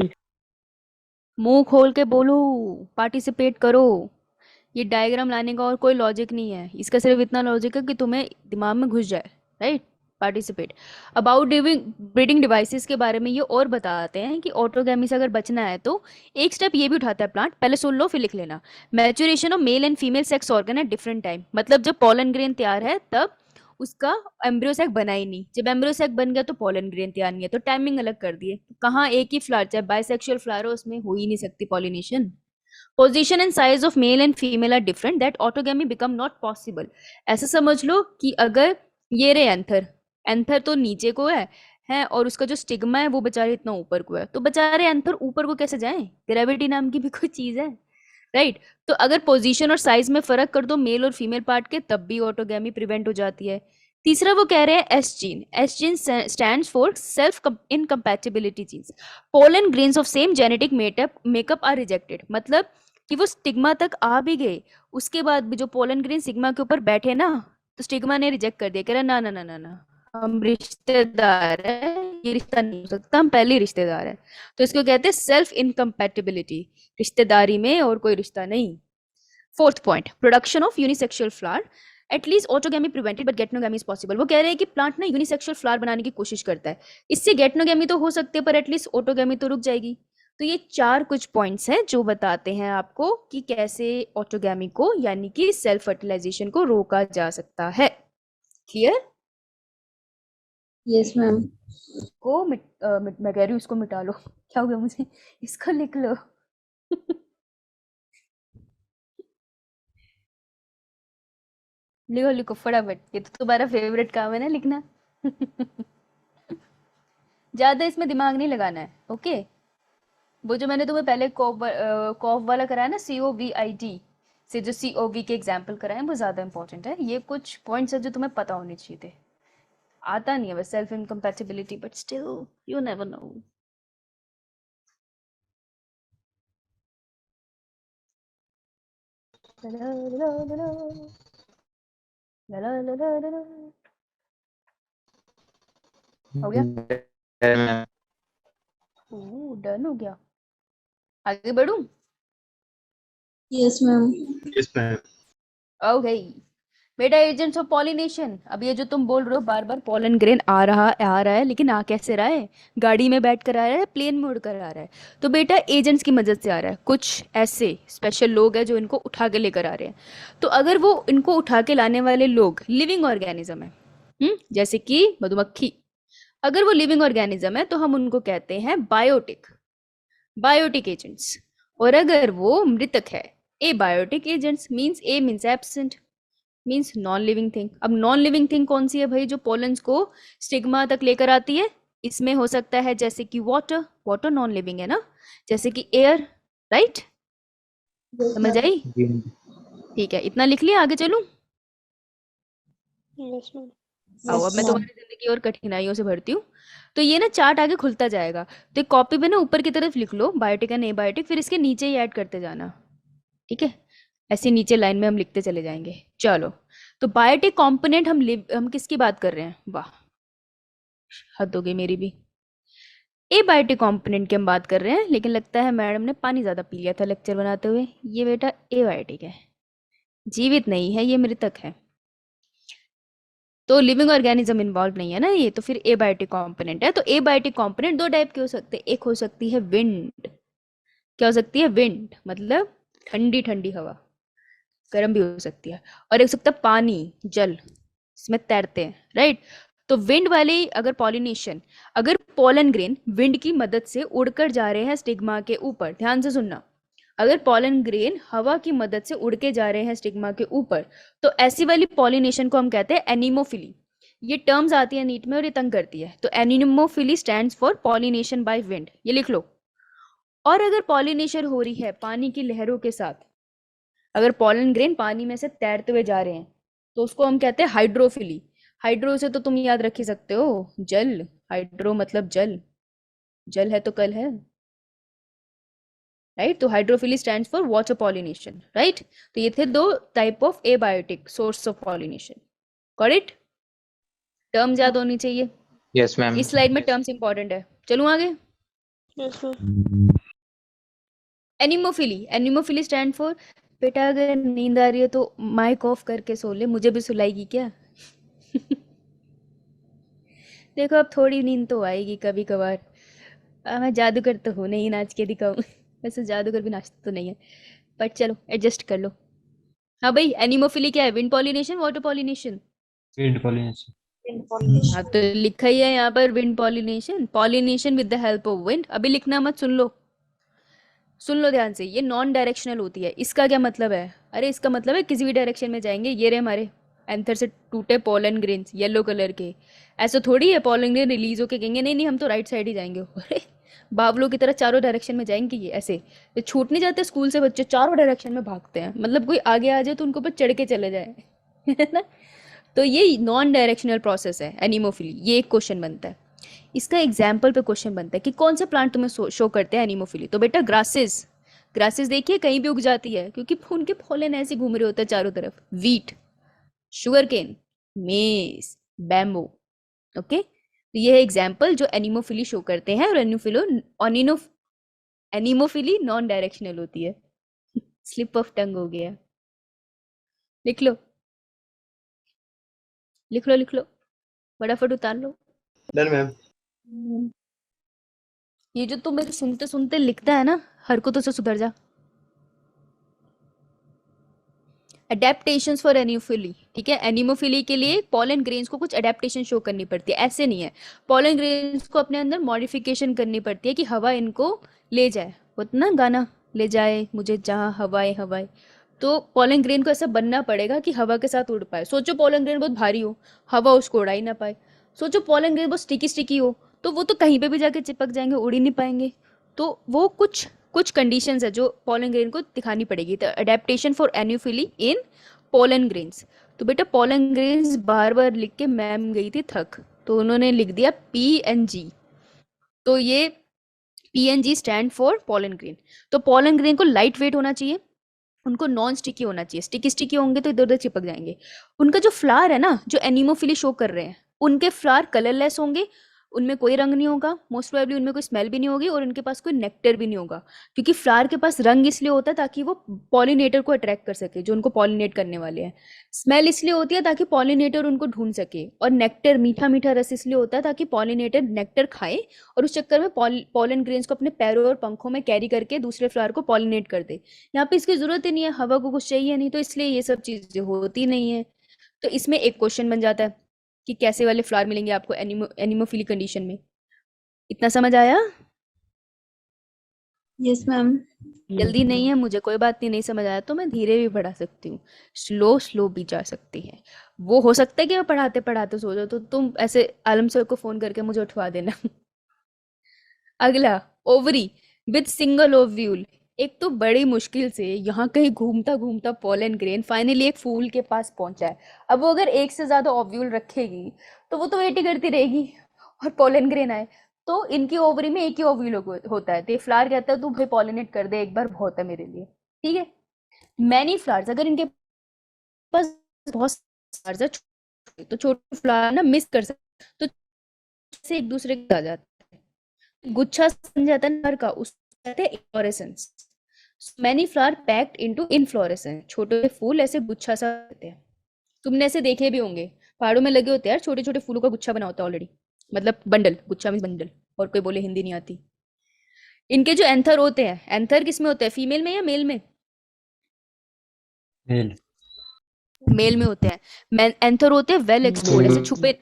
मुंह खोल के बोलो, पार्टिसिपेट करो। ये डायग्राम लाने का और कोई लॉजिक नहीं है, इसका सिर्फ इतना लॉजिक है कि तुम्हें दिमाग में घुस जाए, right. Participate. About breeding devices के बारे में ये और बताते हैं कि ऑटोगैमी से अगर बचना है तो एक स्टेप ये भी उठाता है प्लांट, पहले सुन लो फिर लिख लेना। Maturation of male and female sex organ at different time, मतलब जब पोलन ग्रेन तैयार है तब उसका एम्ब्रियो सेक बना ही नहीं, जब एम्ब्रियो सेक बन गया तो पोलन ग्रेन तैयार नहीं है, तो टाइमिंग अलग कर दिए। कहाँ एक ही फ्लावर, चाहे बाइसेक्सुअल फ्लावर हो, उसमें हो ही नहीं सकती pollination. Position and size of male and female are different, that autogamy become not possible। ऐसा समझ लो कि अगर ये रे एंथर, एंथर तो नीचे को है और उसका जो स्टिग्मा है वो बेचारे इतना ऊपर को है, तो बेचारे एंथर ऊपर को कैसे जाएं, ग्रेविटी नाम की भी कोई चीज है, राइट। तो अगर पोजीशन और साइज में फर्क कर दो मेल और फीमेल पार्ट के, तब भी ऑटोगैमी प्रिवेंट हो जाती है। तीसरा वो कह रहे हैं S gene, S gene stands for self incompatibility genes. Pollen grains of same genetic makeup are rejected, मतलब कि वो स्टिग्मा तक आ भी गए, उसके बाद भी जो पोलन ग्रेन सिग्मा के ऊपर बैठे ना, तो स्टिग्मा ने रिजेक्ट कर दिया, कह रहा ना ना ना ना ना, हम रिश्तेदार है, ये रिश्ता नहीं हो सकता, हम पहले रिश्तेदार है। तो इसको कहते हैं सेल्फ इनकम्पैटिबिलिटी, रिश्तेदारी में और कोई रिश्ता नहीं। Fourth point, production of unisexual flower, at least autogamy prevented but geitonogamy is possible. वो कह रहे हैं कि प्लांट ना यूनिसेक्सुअल फ्लावर बनाने की कोशिश करता है, इससे गेटनोगैमी तो हो सकती है पर एटलीस्ट ऑटोगैमी तो रुक जाएगी। तो ये 4 कुछ पॉइंट्स हैं जो बताते हैं आपको कि कैसे ऑटोगैमी को यानी कि सेल्फ फर्टिलाइजेशन को रोका जा सकता है। क्लियर? Yes ma'am. को मैं कह रही हूँ इसको मिटा लो, क्या हो गया मुझे, इसको लिख लो। लिखो लिखो फटाफट, ये तो तुम्हारा फेवरेट काम है ना लिखना। ज्यादा इसमें दिमाग नहीं लगाना है, ओके। वो जो मैंने तुम्हें पहले कॉफ वाला कराया ना, COVID, से जो COV के एग्जाम्पल कराए वो ज़्यादा इंपॉर्टेंट है। ये कुछ पॉइंट्स है जो तुम्हें पता होने चाहिए थे। आता नहीं है बस self incompatibility, but still you never know. हो गया? डन हो गया। आगे बढ़ूं? Yes, ma'am. Yes, ma'am. Okay बेटा, एजेंट्स ऑफ पॉलिनेशन। अब ये जो तुम बोल रहे हो बार बार पोलन ग्रेन आ रहा है, लेकिन आ कैसे रहा है? गाड़ी में बैठ कर आ रहा है, प्लेन में उड़कर आ रहा है? तो बेटा एजेंट्स की मदद से आ रहा है। कुछ ऐसे स्पेशल लोग हैं जो इनको उठा के लेकर आ रहे हैं। तो अगर वो इनको उठा के लाने वाले लोग लिविंग ऑर्गेनिज्म है, जैसे कि मधुमक्खी, अगर वो लिविंग ऑर्गेनिज्म है तो हम उनको कहते हैं बायोटिक एजेंट्स। और अगर वो मृतक है, abiotic agents. Means a means absent, means non living thing. अब नॉन लिविंग थिंग कौन सी है भाई? जो पोलन्स को स्टिग्मा तक लेकर आती है। इसमें हो सकता है जैसे कि वाटर नॉन लिविंग है ना, जैसे कि एयर, राइट? समझ आई? ठीक है, इतना लिख लिया, आगे चलूं? Yes, ma'am. आओ अब मैं तुम्हारी जिंदगी और कठिनाइयों से भरती हूँ। तो ये ना चार्ट आगे खुलता जाएगा, तो एक कॉपी पे ना ऊपर की तरफ लिख लो बायोटिक एंड एबायोटिक, फिर इसके नीचे ही ऐड करते जाना, ठीक है? ऐसे नीचे लाइन में हम लिखते चले जाएंगे। चलो, तो बायोटिक कंपोनेंट हम किसकी बात कर रहे हैं? वाह, हद हो गई मेरी भी। एबायोटिक कंपोनेंट की हम बात कर रहे हैं, लेकिन लगता है मैडम ने पानी ज्यादा पी लिया था लेक्चर बनाते हुए। ये बेटा एबायोटिक है, जीवित नहीं है, ये मृतक है। तो लिविंग ऑर्गेनिज्म इन्वॉल्व नहीं है ना ये, तो फिर एबायोटिक कंपोनेंट है। तो एबायोटिक कंपोनेंट दो टाइप के हो सकते हैं। एक हो सकती है विंड। क्या हो सकती है? विंड, मतलब ठंडी ठंडी हवा, गर्म भी हो सकती है। और एक हो सकता है पानी, जल, इसमें तैरते हैं, राइट? तो विंड वाले अगर पॉलिनेशन, अगर पोलन ग्रेन विंड की मदद से उड़कर जा रहे हैं स्टिग्मा के ऊपर, ध्यान से सुनना, अगर पोलन ग्रेन हवा की मदद से उड़ के जा रहे हैं स्टिग्मा के ऊपर, तो ऐसी वाली पॉलिनेशन को हम कहते हैं एनीमोफिली। ये टर्म्स आती है नीट में और ये तंग करती है। तो anemophily stands for pollination by wind, ये लिख लो। और अगर पॉलिनेशन हो रही है पानी की लहरों के साथ, अगर पोलन ग्रेन पानी में से तैरते हुए जा रहे हैं, तो उसको हम कहते हैं हाइड्रोफिली। हाइड्रो से तो तुम याद रख ही सकते हो, जल। हाइड्रो मतलब जल, जल है तो कल है, राइट? तो hydrophily stands for water pollination, right? तो ये थे दो type of abiotic source of pollination. Got it? Terms याद होनी चाहिए। Yes, ma'am. इस स्लाइड में टर्म्स इंपॉर्टेंट है। चलूं आगे? Yes, ma'am. Anemophily stand for, बेटा अगर नींद आ रही है तो माइक ऑफ करके सो ले, मुझे भी सुलाएगी क्या? देखो अब थोड़ी नींद तो आएगी कभी कभार। मैं जादूगर तो हूँ नहीं, नाच के दिखाऊं। वैसे जादूगर भी नाचता तो नहीं है, बट चलो एडजस्ट कर लो। हाँ भाई, एनिमोफिली क्या है? Wind pollination, water pollination? Wind pollination. हाँ तो लिखा ही है यहाँ पर wind pollination, pollination with the help of wind. अभी लिखना मत, सुन लो ध्यान से। ये नॉन डायरेक्शनल होती है। इसका क्या मतलब है? अरे इसका मतलब है किसी भी डायरेक्शन में जाएंगे। ये रहे हमारे एंथर से टूटे पोलन ग्रेन्स येलो कलर के। ऐसा थोड़ी है पोलन ग्रेन रिलीज होके कहेंगे नहीं नहीं हम तो राइट साइड ही जाएंगे। अरे बावलों की तरह चारों डायरेक्शन में जाएंगे ये ऐसे। ये छूट नहीं जाते स्कूल से बच्चे, चारों डायरेक्शन में भागते हैं। मतलब कोई आगे आ जाए तो उनको ऊपर चढ़ के चले जाए, है ना? तो ये नॉन डायरेक्शनल प्रोसेस है एनीमोफिली। ये एक क्वेश्चन बनता है, इसका एग्जाम्पल पे क्वेश्चन बनता है कि कौन से प्लांट तुम्हें शो करते हैं एनीमोफिली। तो बेटा ग्रासेस देखिए कहीं भी उग जाती है, क्योंकि उनके पोलन ऐसे घूम रहे होते हैं चारों तरफ। वीट, शुगर केन, मेज, बैम्बो। ओके, तो ये है एग्जाम्पल जो एनीमोफिली शो करते हैं। और एनीमोफिली नॉन डायरेक्शनल होती है। स्लिप ऑफ टंग हो गया। लिख लो फटाफट उतार लो। Done, ma'am. ये जो तू मेरे सुनते सुनते लिखता है ना, हरकतों से सुधर जा। एडेप्टेशंस फॉर एनीमोफिली, ठीक है? एनीमोफिली के लिए पोलन ग्रेन्स को कुछ एडेप्टेशन शो करनी पड़ती है। ऐसे नहीं है, पोलन ग्रेन्स को अपने अंदर मॉडिफिकेशन करनी पड़ती है कि हवा इनको ले जाए। उतना गाना ले जाए मुझे जहाँ हवाएं हवाएं, तो पोलन ग्रेन को ऐसा बनना पड़ेगा कि हवा के साथ उड़ पाए। सोचो पोलन ग्रेन बहुत भारी हो, हवा उसको उड़ा ही ना पाए। सोचो पोलन ग्रेन बहुत स्टिकी हो, तो वो तो कहीं पे भी जाके चिपक जाएंगे, उड़ ही नहीं पाएंगे। तो वो कुछ कुछ कंडीशंस है जो पोलन ग्रेन को दिखानी पड़ेगी। तो adaptation for anemophily in pollen grains. तो बेटा पोलन ग्रेन्स बार बार लिख के मैम गई थी थक, तो उन्होंने लिख दिया PNG। तो ये PNG stand for pollen grain. तो पोलन ग्रेन को लाइट वेट होना चाहिए, उनको नॉन स्टिकी होना चाहिए। स्टिकी स्टिकी होंगे तो इधर उधर चिपक जाएंगे। उनका जो फ्लावर है ना, जो एनिमोफिली शो कर रहे हैं, उनके फ्लावर कलरलेस होंगे, उनमें कोई रंग नहीं होगा, मोस्ट प्रोबेबली उनमें कोई स्मेल भी नहीं होगी, और उनके पास कोई नेक्टर भी नहीं होगा। क्योंकि फ्लावर के पास रंग इसलिए होता है ताकि वो पॉलिनेटर को अट्रैक्ट कर सके, जो उनको पॉलिनेट करने वाले हैं। स्मेल इसलिए होती है ताकि पॉलिनेटर उनको ढूंढ सके, और नेक्टर मीठा मीठा रस इसलिए होता है ताकि पॉलिनेटर नेक्टर खाए और उस चक्कर में पॉलन ग्रेन्स को अपने पैरों और पंखों में कैरी करके दूसरे फ्लावर को पॉलिनेट कर दे। यहाँ पे इसकी जरूरत ही नहीं है, हवा को कुछ चाहिए नहीं, तो इसलिए ये सब चीजें होती नहीं है। तो इसमें एक क्वेश्चन बन जाता है कि कैसे वाले फ्लावर मिलेंगे आपको एनिमोफिली कंडीशन में। इतना समझ आया? Yes ma'am. जल्दी नहीं है मुझे, कोई बात नहीं, नहीं समझ आया तो मैं धीरे भी पढ़ा सकती हूँ, स्लो स्लो भी जा सकती है। वो हो सकता है कि मैं पढ़ाते पढ़ाते सो जाओ, तो तुम ऐसे आलम सर को फोन करके मुझे उठवा देना। अगला, ओवरी विद सिंगल ओव्यूल। एक तो बड़ी मुश्किल से यहाँ कहीं घूमता घूमता पोलन ग्रेन फाइनली एक फूल के पास पहुंचा है। अब वो अगर एक से ज्यादा ओव्यूल रखेगी तो वो तो वेट ही करती रहेगी और पोलन ग्रेन आए। तो इनकी ओवरी में एक ही ओव्यूल होता है। तो फ्लावर कहता है तू भाई पॉलिनेट कर दे एक बार, बहुत है मेरे लिए, ठीक है। मैनी फ्लावर्स, अगर इनके पास बहुत फ्लावर्स है तो छोटे फ्लावर ना मिस कर सकते, तो से एक दूसरे के आ जाते हैं, गुच्छा बन जाता है नर का, उसको कहते हैं inflorescence. Many flower packed into inflorescence, छोटे फूल ऐसे गुच्छा सा होते हैं। तुमने ऐसे देखे भी होंगे, पहाड़ों में लगे होते हैं यार, छोटे छोटे फूलों का गुच्छा बना होता है ऑलरेडी, मतलब बंडल, गुच्छा मीन्स बंडल, और कोई बोले हिंदी नहीं आती। इनके जो एंथर होते हैं, एंथर किस में होते हैं, फीमेल में या मेल में? मेल। मेल में होते हैं। एंथर होते हैं वेल एक्सप्लोर्ड, ऐसे छुपे,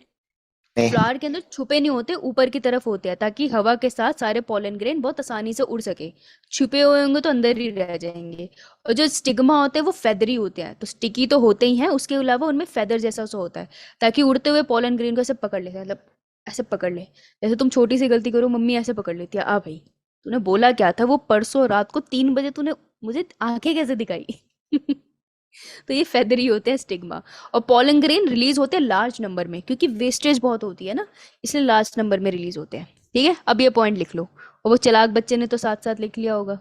नहीं। फ्लावर के अंदर छुपे नहीं होते, ऊपर की तरफ होते हैं ताकि हवा के साथ सारे पोलन ग्रेन बहुत आसानी से उड़ सके। छुपे हुए होंगे तो अंदर ही रह जाएंगे। और जो स्टिग्मा होते हैं वो फेदरी होते हैं, तो स्टिकी तो होते ही हैं, उसके अलावा उनमें फेदर जैसा सा होता है ताकि उड़ते हुए पोलन ग्रेन को ऐसे पकड़ ले, मतलब ऐसे पकड़ ले। जैसे तुम छोटी सी गलती करो, मम्मी ऐसे पकड़ लेती है, आ भाई तूने बोला क्या था वो परसों रात को 3 बजे तूने मुझे आंखें कैसे दिखाई? तो ये फेदरी होते हैं स्टिग्मा। और पोलन ग्रेन रिलीज होते हैं लार्ज नंबर में, क्योंकि वेस्टेज बहुत होती है ना, इसलिए लार्ज नंबर में रिलीज होते हैं, ठीक है। अब ये पॉइंट लिख लो, और वो चालाक बच्चे ने तो साथ साथ लिख लिया होगा,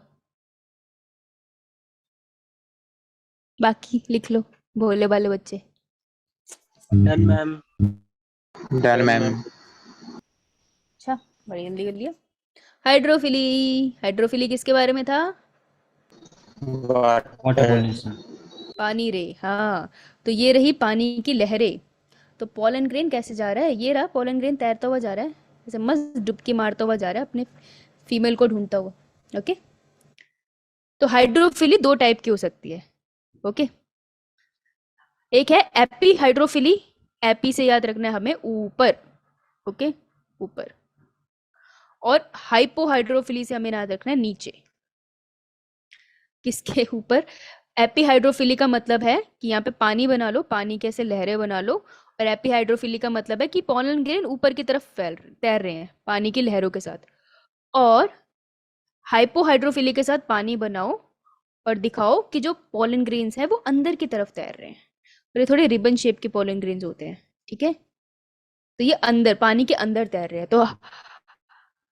बाकी लिख लो भोले वाले बच्चे। Done ma'am. Done ma'am. अच्छा, बड़ी जल्दी कर लिया। हाइड्रोफिली, हाइड्रोफिली किसके बारे में था? Water pollination. पानी रे, हाँ। तो ये रही पानी की लहरें। तो पोलन ग्रेन कैसे जा रहा है, ये रहा पोलन ग्रेन तैरता हुआ जा रहा है, ऐसे मस्त डुबकी मारता हुआ जा रहा है अपने फीमेल को ढूंढता हुआ। ओके, तो हाइड्रोफिली 2 टाइप की हो सकती है। ओके, एक है एपी हाइड्रोफिली, एपी से याद रखना है हमें ऊपर, ओके ऊपर, और हाइपोहाइड्रोफिली से हमें याद रखना है नीचे। किसके ऊपर? एपी हाइड्रोफिली का मतलब है कि यहाँ पे पानी बना लो, पानी के ऐसे लहरें बना लो, और एपी हाइड्रोफिली का मतलब है कि पोलन ग्रेन ऊपर की तरफ तैर रहे हैं पानी की लहरों के साथ। और हाइपोहाइड्रोफिली के साथ पानी बनाओ और दिखाओ कि जो पोलन ग्रेन्स हैं वो अंदर की तरफ तैर रहे हैं, और ये थोड़े रिबन शेप के पोलन ग्रेन्स होते हैं, ठीक है। तो ये अंदर, पानी के अंदर तैर रहे हैं। तो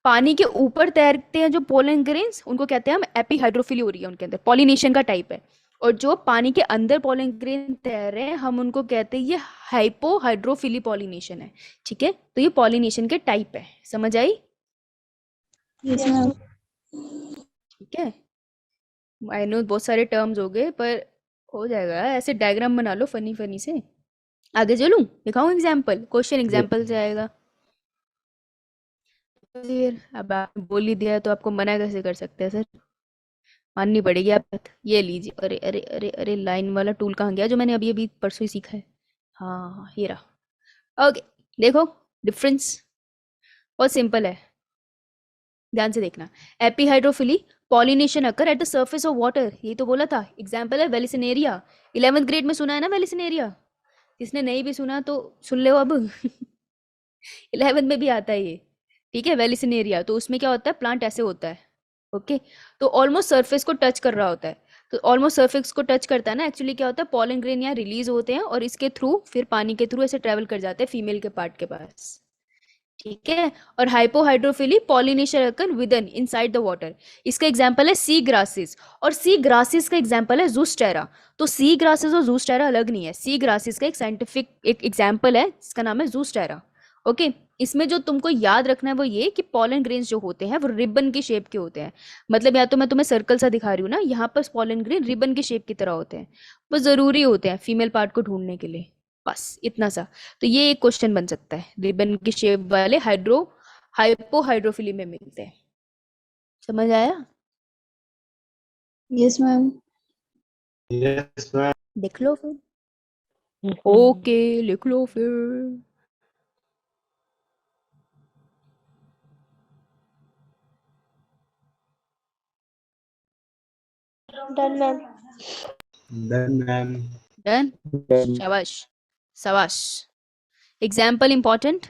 पानी के ऊपर तैरते हैं जो पोलन ग्रेन्स, उनको कहते हैं हम एपी हाइड्रोफिली हो रही है उनके अंदर, पॉलिनेशन का टाइप है। और जो पानी के अंदर पोलन ग्रेन तैर रहे हैं हम उनको कहते हैं ये हाइपोहाइड्रोफिली पॉलिनेशन है, ठीक है। तो ये पॉलिनेशन के टाइप है, समझ आई? Yes ma'am. ठीक है, आई नो बहुत सारे टर्म्स हो गए पर हो जाएगा, ऐसे डायग्राम बना लो फनी फनी से। आगे चलूं, दिखाऊं एग्जाम्पल, क्वेश्चन एग्जाम्पल से आएगा। फिर अब आप बोल ही दिया है तो आपको मना कैसे कर सकते हैं सर, माननी पड़ेगी आप बात। ये लीजिए, अरे अरे अरे अरे लाइन वाला टूल कहाँ गया जो मैंने अभी अभी परसों ही सीखा है? हाँ ये रहा। ओके, देखो डिफरेंस बहुत सिंपल है, ध्यान से देखना। Epihydrophily, pollination occur at the surface of water, ये तो बोला था। एग्जाम्पल है वेलिसिनेरिया, 11th ग्रेड में सुना है ना वेलिसिनेरिया? जिसने नहीं भी सुना तो सुन ले अब। 11th में भी आता है ये, ठीक है। वेलिसिनेरिया, तो उसमें क्या होता है, प्लांट ऐसे होता है, ओके, तो ऑलमोस्ट सरफेस को टच कर रहा होता है। तो ऑलमोस्ट सरफेस को टच करता है ना, एक्चुअली क्या होता है, पॉलन ग्रेन यहाँ रिलीज होते हैं और इसके थ्रू फिर पानी के थ्रू ऐसे ट्रेवल कर जाते हैं फीमेल के पार्ट के पास, ठीक है। और hypohydrophily pollination occur within inside the water, इसका एग्जांपल है सी ग्रासेस, और सी ग्रासेस का एग्जांपल है जूस्टेरा। तो सी ग्रासेस और जूस्टेरा अलग नहीं है, सी ग्रासेस का एक साइंटिफिक एक एग्जांपल है जिसका नाम है जूस्टेरा। ओके, इसमें जो तुमको याद रखना है वो ये कि पॉलन ग्रेन्स जो होते हैं वो रिबन की शेप के होते हैं। मतलब या तो मैं तुम्हें सर्कल सा दिखा रही हूँ ना, यहाँ पर पॉलन ग्रेन रिबन की शेप की तरह होते हैं, वो जरूरी होते हैं फीमेल पार्ट को ढूंढने के लिए, बस इतना सा। तो ये एक क्वेश्चन बन सकता है, रिबन की शेप वाले हाइपोहाइड्रोफिली में मिलते हैं। समझ आया? Yes ma'am. Yes, ma'am. लिख लो फिर। ओके, लिख लो फिर। Done, ma'am. Done, ma'am. Done, शाबाश शाबाश। Example important,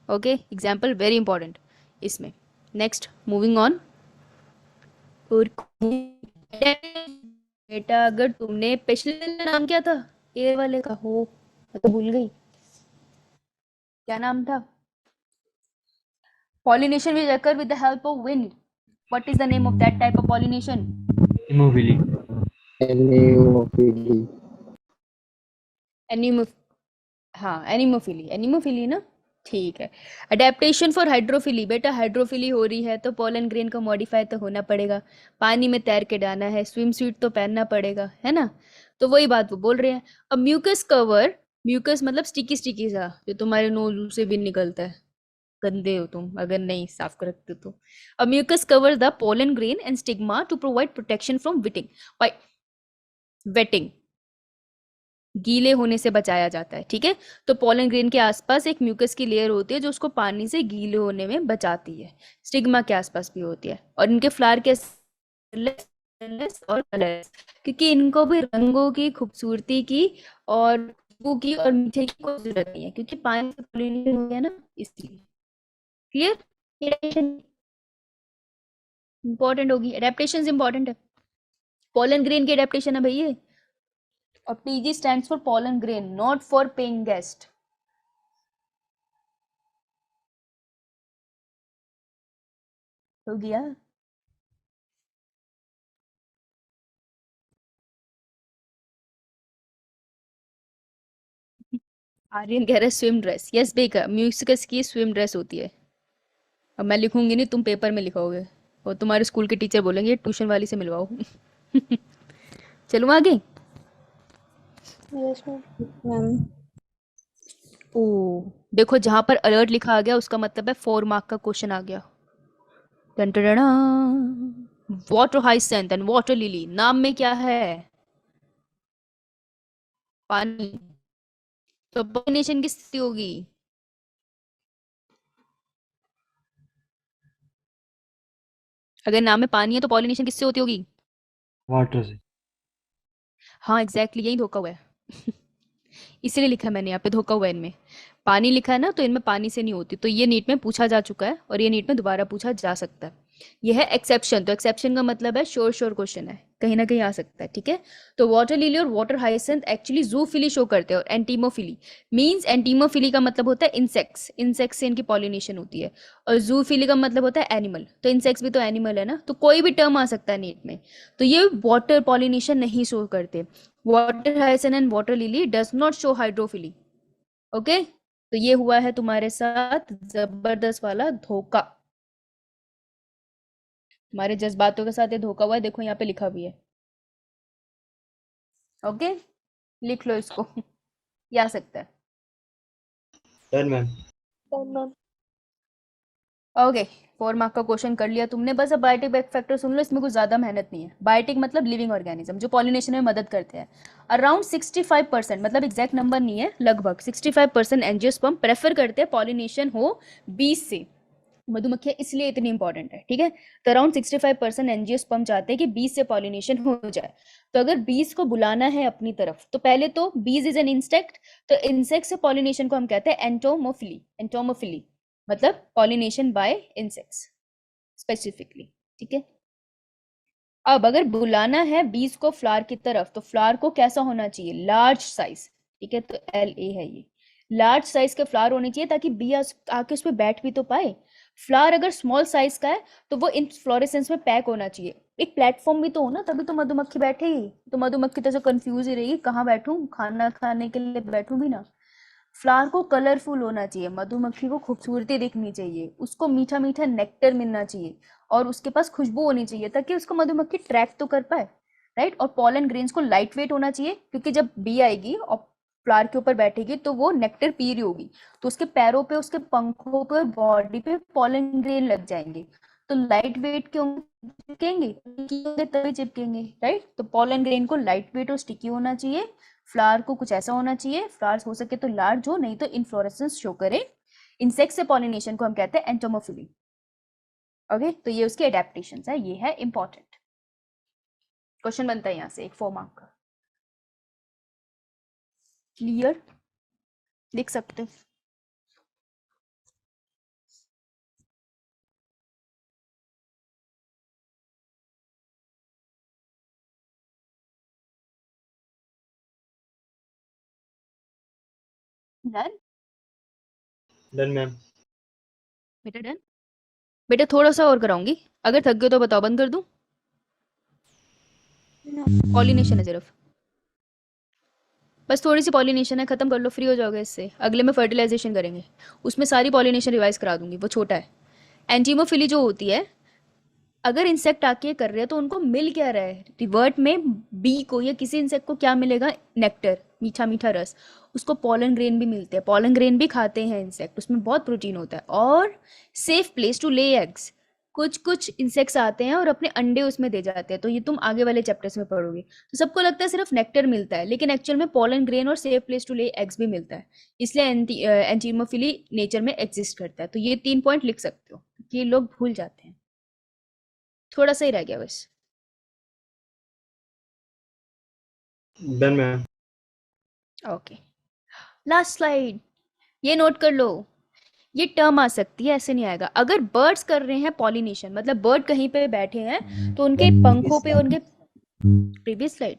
okay, example very important इसमें। Next, moving on. और बेटा अगर तुमने पिछले वाला नाम क्या था, ए वाले का, हो मैं तो भूल गई, क्या नाम था? Pollination will occur with the help of wind. What is the name of that type of pollination? Immovably. Anemophily. Anemophily, anemophily ना, ठीक है। अडेप्टेशन फॉर हाइड्रोफिली, बेटा हाइड्रोफिली हो रही है तो पोलन ग्रेन को मॉडिफाई तो होना पड़ेगा, पानी में तैर के डालना है, स्विम सूट तो पहनना पड़ेगा, है ना। तो वही बात वो बोल रहे हैं। अब म्यूकस कवर, म्यूकस मतलब स्टिकी स्टिकी सा जो तुम्हारे नोज से भी निकलता है, गंदे हो तुम अगर नहीं साफ कर रखते तो। A mucus covers the pollen grain and stigma to provide protection from wetting. By wetting, गीले होने से बचाया जाता है, ठीक है। तो पोलन ग्रेन के आसपास एक म्यूकस की लेयर होती है जो उसको पानी से गीले होने में बचाती है। स्टिग्मा के आसपास भी होती है, और इनके फ्लावर के और कलर्स, क्योंकि इनको भी रंगों की, खूबसूरती की और खुशबू की और मीठे की कोई जरूरत नहीं है, क्योंकि पानी से पॉलिनेशन हो गया ना, इसलिए। क्लियर? इंपॉर्टेंट होगी, एडेप्टेशन इंपॉर्टेंट है। पोलन ग्रेन की एडेप्टेशन है भाई ये, और PG stands for pollen grain, not for paying guest. हो गया? आर्यन कह रहा है स्विम ड्रेस, यस बेका, म्यूजिकस की स्विम ड्रेस होती है। अब मैं लिखूंगी नहीं, तुम पेपर में लिखोगे और तुम्हारे स्कूल के टीचर बोलेंगे ट्यूशन वाली से मिलवाओ। चलो आगे। Yes, ma'am. ओ देखो, जहां पर अलर्ट लिखा आ गया उसका मतलब है 4 मार्क का क्वेश्चन आ गया। Water hyacinth and water lily, नाम में क्या है? पानी। तो पॉलिनेशन किससे होगी? अगर नाम में पानी है तो पॉलिनेशन किससे होती होगी? Water से। हाँ एग्जैक्टली, यही धोखा हुआ है। इसीलिए लिखा है मैंने यहाँ पे, धोखा हुआ है इनमें। पानी लिखा है ना, तो इनमें पानी से नहीं होती। तो ये नीट में पूछा जा चुका है और ये नीट में दोबारा पूछा जा सकता है। ये है एक्सेप्शन, तो एक्सेप्शन का मतलब है श्योर श्योर क्वेश्चन है, कहीं ना कहीं आ सकता है, ठीक है। तो वाटर लिली और water hyacinth actually zoophily show करते हैं, और एंटीमोफिली मींस, एंटीमोफिली का मतलब होता है इंसेक्ट्स, इंसेक्ट्स से इनकी पॉलिनेशन होती है। और जूफिली का मतलब होता है एनिमल, तो इंसेक्ट्स भी तो एनिमल है ना, तो कोई भी टर्म आ सकता है नीट में। तो ये वाटर पॉलिनेशन नहीं शो करते। Water hyacinth and water lily does not show hydrophily. Okay, तो ये हुआ है तुम्हारे साथ जबरदस्त वाला धोखा, तुम्हारे जज्बातों के साथ ये धोखा हुआ है, देखो यहाँ पे लिखा भी है। ओके, लिख लो इसको। ये आ सकता है। Done, ma'am. Done, ma'am. Okay, 4 mark का क्वेश्चन कर लिया तुमने। बस अब बायोटिक बैक फैक्टर सुन लो, इसमें कुछ ज्यादा मेहनत नहीं है। बायोटिक मतलब लिविंग ऑर्गेनिज्म जो पॉलिनेशन में मदद करते हैं। अराउंड 65%, मतलब एग्जैक्ट नंबर नहीं है, लगभग 65% एंजियोस्पर्म प्रेफर करते हैं पॉलिनेशन हो बीज से। मधुमक्खियां इसलिए इतनी इंपॉर्टेंट है, ठीक है। तो अराउंड 65% एंजियोस्पर्म चाहते हैं कि बीज से पॉलिनेशन हो जाए। तो अगर बीज को बुलाना है अपनी तरफ, तो पहले तो बीज इज एन इंसेक्ट, तो इंसेक्ट से पॉलिनेशन को हम कहते हैं एंटोमोफिली। एंटोमोफिली मतलब पॉलिनेशन बाय इंसेक्ट्स स्पेसिफिकली, ठीक है। अब अगर बुलाना है बीज को फ्लावर की तरफ तो फ्लावर को कैसा होना चाहिए, लार्ज साइज, ठीक है, तो LA है ये, लार्ज साइज के फ्लावर होने चाहिए ताकि बी आके उस पर बैठ भी तो पाए। फ्लावर अगर स्मॉल साइज का है तो वो इन्फ्लोरेसेंस में पैक होना चाहिए, एक प्लेटफॉर्म भी तो हो ना, तभी तो मधुमक्खी बैठेगी, तो मधुमक्खी तो कंफ्यूज ही रहेगी, कहाँ बैठूं, खाना खाने के लिए बैठूं भी ना। फ्लावर को कलरफुल होना चाहिए, मधुमक्खी को खूबसूरती दिखनी चाहिए, उसको मीठा मीठा नेक्टर मिलना चाहिए और उसके पास खुशबू होनी चाहिए ताकि उसको मधुमक्खी ट्रैक तो कर पाए, राइट। और पॉलन ग्रेन्स को लाइट वेट होना चाहिए क्योंकि जब बी आएगी और फ्लावर के ऊपर बैठेगी तो वो नेक्टर पी रही होगी, तो उसके पैरों पे, उसके पंखों पे और बॉडी पे पॉलन ग्रेन लग जाएंगे, तो लाइट वेट के चिपकेंगे, sticky होंगे तभी चिपकेंगे, राइट। तो पॉलन ग्रेन को लाइट वेट और स्टिकी होना चाहिए, फ्लावर को कुछ ऐसा होना चाहिए, फ्लावर्स हो सके तो लार्ज हो, नहीं तो इन्फ्लोरेसेंस शो करे। इंसेक्ट से पॉलिनेशन को हम कहते हैं एंटोमोफिली। ओके, तो ये उसके एडेप्टेशंस है, ये है इंपॉर्टेंट क्वेश्चन बनता है यहाँ से एक 4 मार्क का। क्लियर, लिख सकते। Done done ma'am. बेटा, डन बेटा, थोड़ा सा और कराऊंगी, अगर थक गए तो बताओ, बंद कर दूं। पॉलिनेशन है सिर्फ, बस थोड़ी सी पॉलिनेशन है, खत्म कर लो, फ्री हो जाओगे इससे। अगले में फर्टिलाइजेशन करेंगे, उसमें सारी पॉलिनेशन रिवाइज करा दूंगी, वो छोटा है। एंटीमोफिली जो होती है, अगर इंसेक्ट आके कर रहे हैं तो उनको मिल क्या रहा है, रिवर्ट में बी को या किसी इंसेक्ट को क्या मिलेगा, नेक्टर, मीठा मीठा रस, उसको पॉलन ग्रेन भी मिलते हैं, पॉलन ग्रेन भी खाते हैं इंसेक्ट, उसमें बहुत प्रोटीन होता है, और safe place to lay eggs. कुछ कुछ इंसेक्ट्स आते हैं और अपने अंडे उसमें दे जाते हैं, तो ये तुम आगे वाले चैप्टर्स में पढ़ोगे। तो सबको लगता है सिर्फ नेक्टर मिलता है, लेकिन एक्चुअल में पॉलन ग्रेन और safe place to lay eggs भी मिलता है, इसलिए एंटीमोफिली नेचर में एग्जिस्ट करता है। तो ये 3 पॉइंट लिख सकते हो, ये लोग भूल जाते हैं, थोड़ा सा ही रह गया बस। Done ma'am. Okay, last slide, ये नोट कर लो, ये टर्म आ सकती है, ऐसे नहीं आएगा। अगर बर्ड्स कर रहे हैं पॉलिनेशन, मतलब बर्ड कहीं पे बैठे हैं तो उनके पंखों पे, उनके प्रीवियस स्लाइड,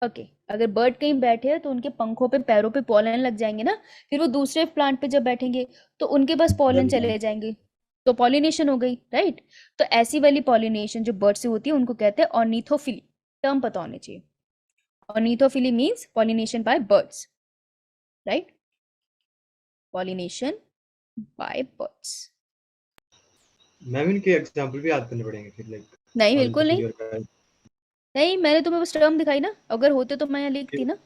ओके, अगर बर्ड कहीं बैठे हैं तो उनके पंखों पे, पैरों पे पॉलन लग जाएंगे ना, फिर वो दूसरे प्लांट पे जब बैठेंगे तो उनके पास पॉलन चले जाएंगे, तो पॉलिनेशन हो गई, राइट। तो ऐसी वाली पॉलिनेशन जो बर्ड से होती है उनको कहते हैं ऑर्निथोफिली, टर्म पता होने चाहिए। Ornithophily means pollination by birds, right, pollination by birds. Ma'am इनके एग्जांपल भी याद करने पड़ेंगे फिर, लाइक नहीं, बिल्कुल नहीं, नहीं, मैंने तुम्हें बस टर्म दिखाई ना, अगर होते तो मैं यहाँ लिखती ना।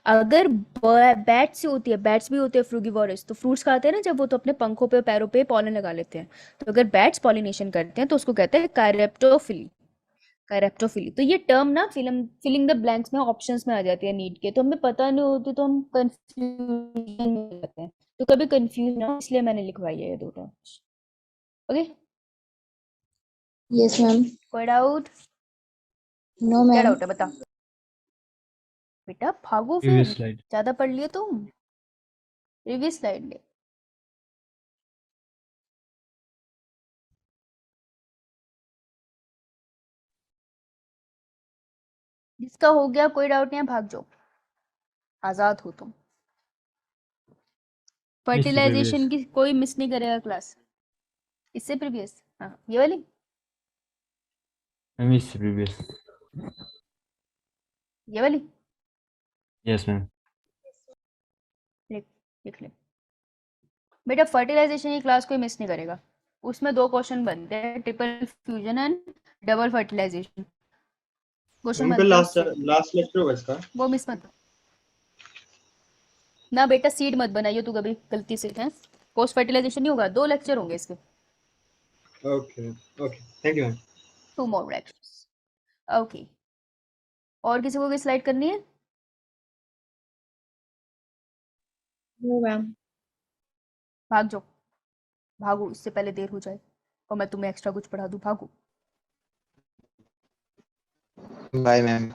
अगर बैट्स से होती है, बैट्स भी होते हैं फ्रूगिवोरस, तो फ्रूट्स खाते हैं ना जब, वो तो अपने पंखों पे, पैरों पे पॉलन लगा लेते हैं, तो अगर बैट्स पॉलिनेशन करते हैं तो उसको कहते हैं कायरेप्टोफिली, कायरेप्टोफिली। तो ये टर्म ना फिलिंग द ब्लैंक्स में, ऑप्शंस में आ जाती है नीट के, तो हमें पता नहीं होती तो हम कंफ्यूजन में रहते हैं, तो कभी कंफ्यूज ना हो, इसलिए मैंने लिखवाई है ये 2 टर्म्स। Okay, Yes, ma'am. कोई डाउट? No, क्या ma'am. डाउट है बता बेटा, भागो फिर, प्रीवियस स्लाइड। ज्यादा पढ़ लिए तुम, प्रीवियस स्लाइड में। जिसका हो गया कोई डाउट नहीं है, भाग जाओ, आजाद हो तुम। फर्टिलाइजेशन की कोई मिस नहीं करेगा क्लास, इससे प्रीवियस, हाँ ये वाली, मैम इससे प्रीवियस। ये वाली यस मैम। लिख लिख ले बेटा, फर्टिलाइजेशन की क्लास कोई मिस नहीं करेगा, उसमें 2 क्वेश्चन बनते हैं, triple fusion and double fertilization, question ma'am बनते हैं लास्ट उससे, लास्ट लेक्चर होगा इसका। वो मिस मत ना बेटा, सीड मत बनाइए तू कभी गलती से, है पोस्ट फर्टिलाइजेशन नहीं होगा, 2 लेक्चर होंगे इसके, okay okay, thank you ma'am. 2 more lectures. Okay, और किसी को कोई स्लाइड करनी है? No, ma'am. भाग जाओ, भागो, इससे पहले देर हो जाए और मैं तुम्हें एक्स्ट्रा कुछ पढ़ा दूं, भागो। Bye ma'am.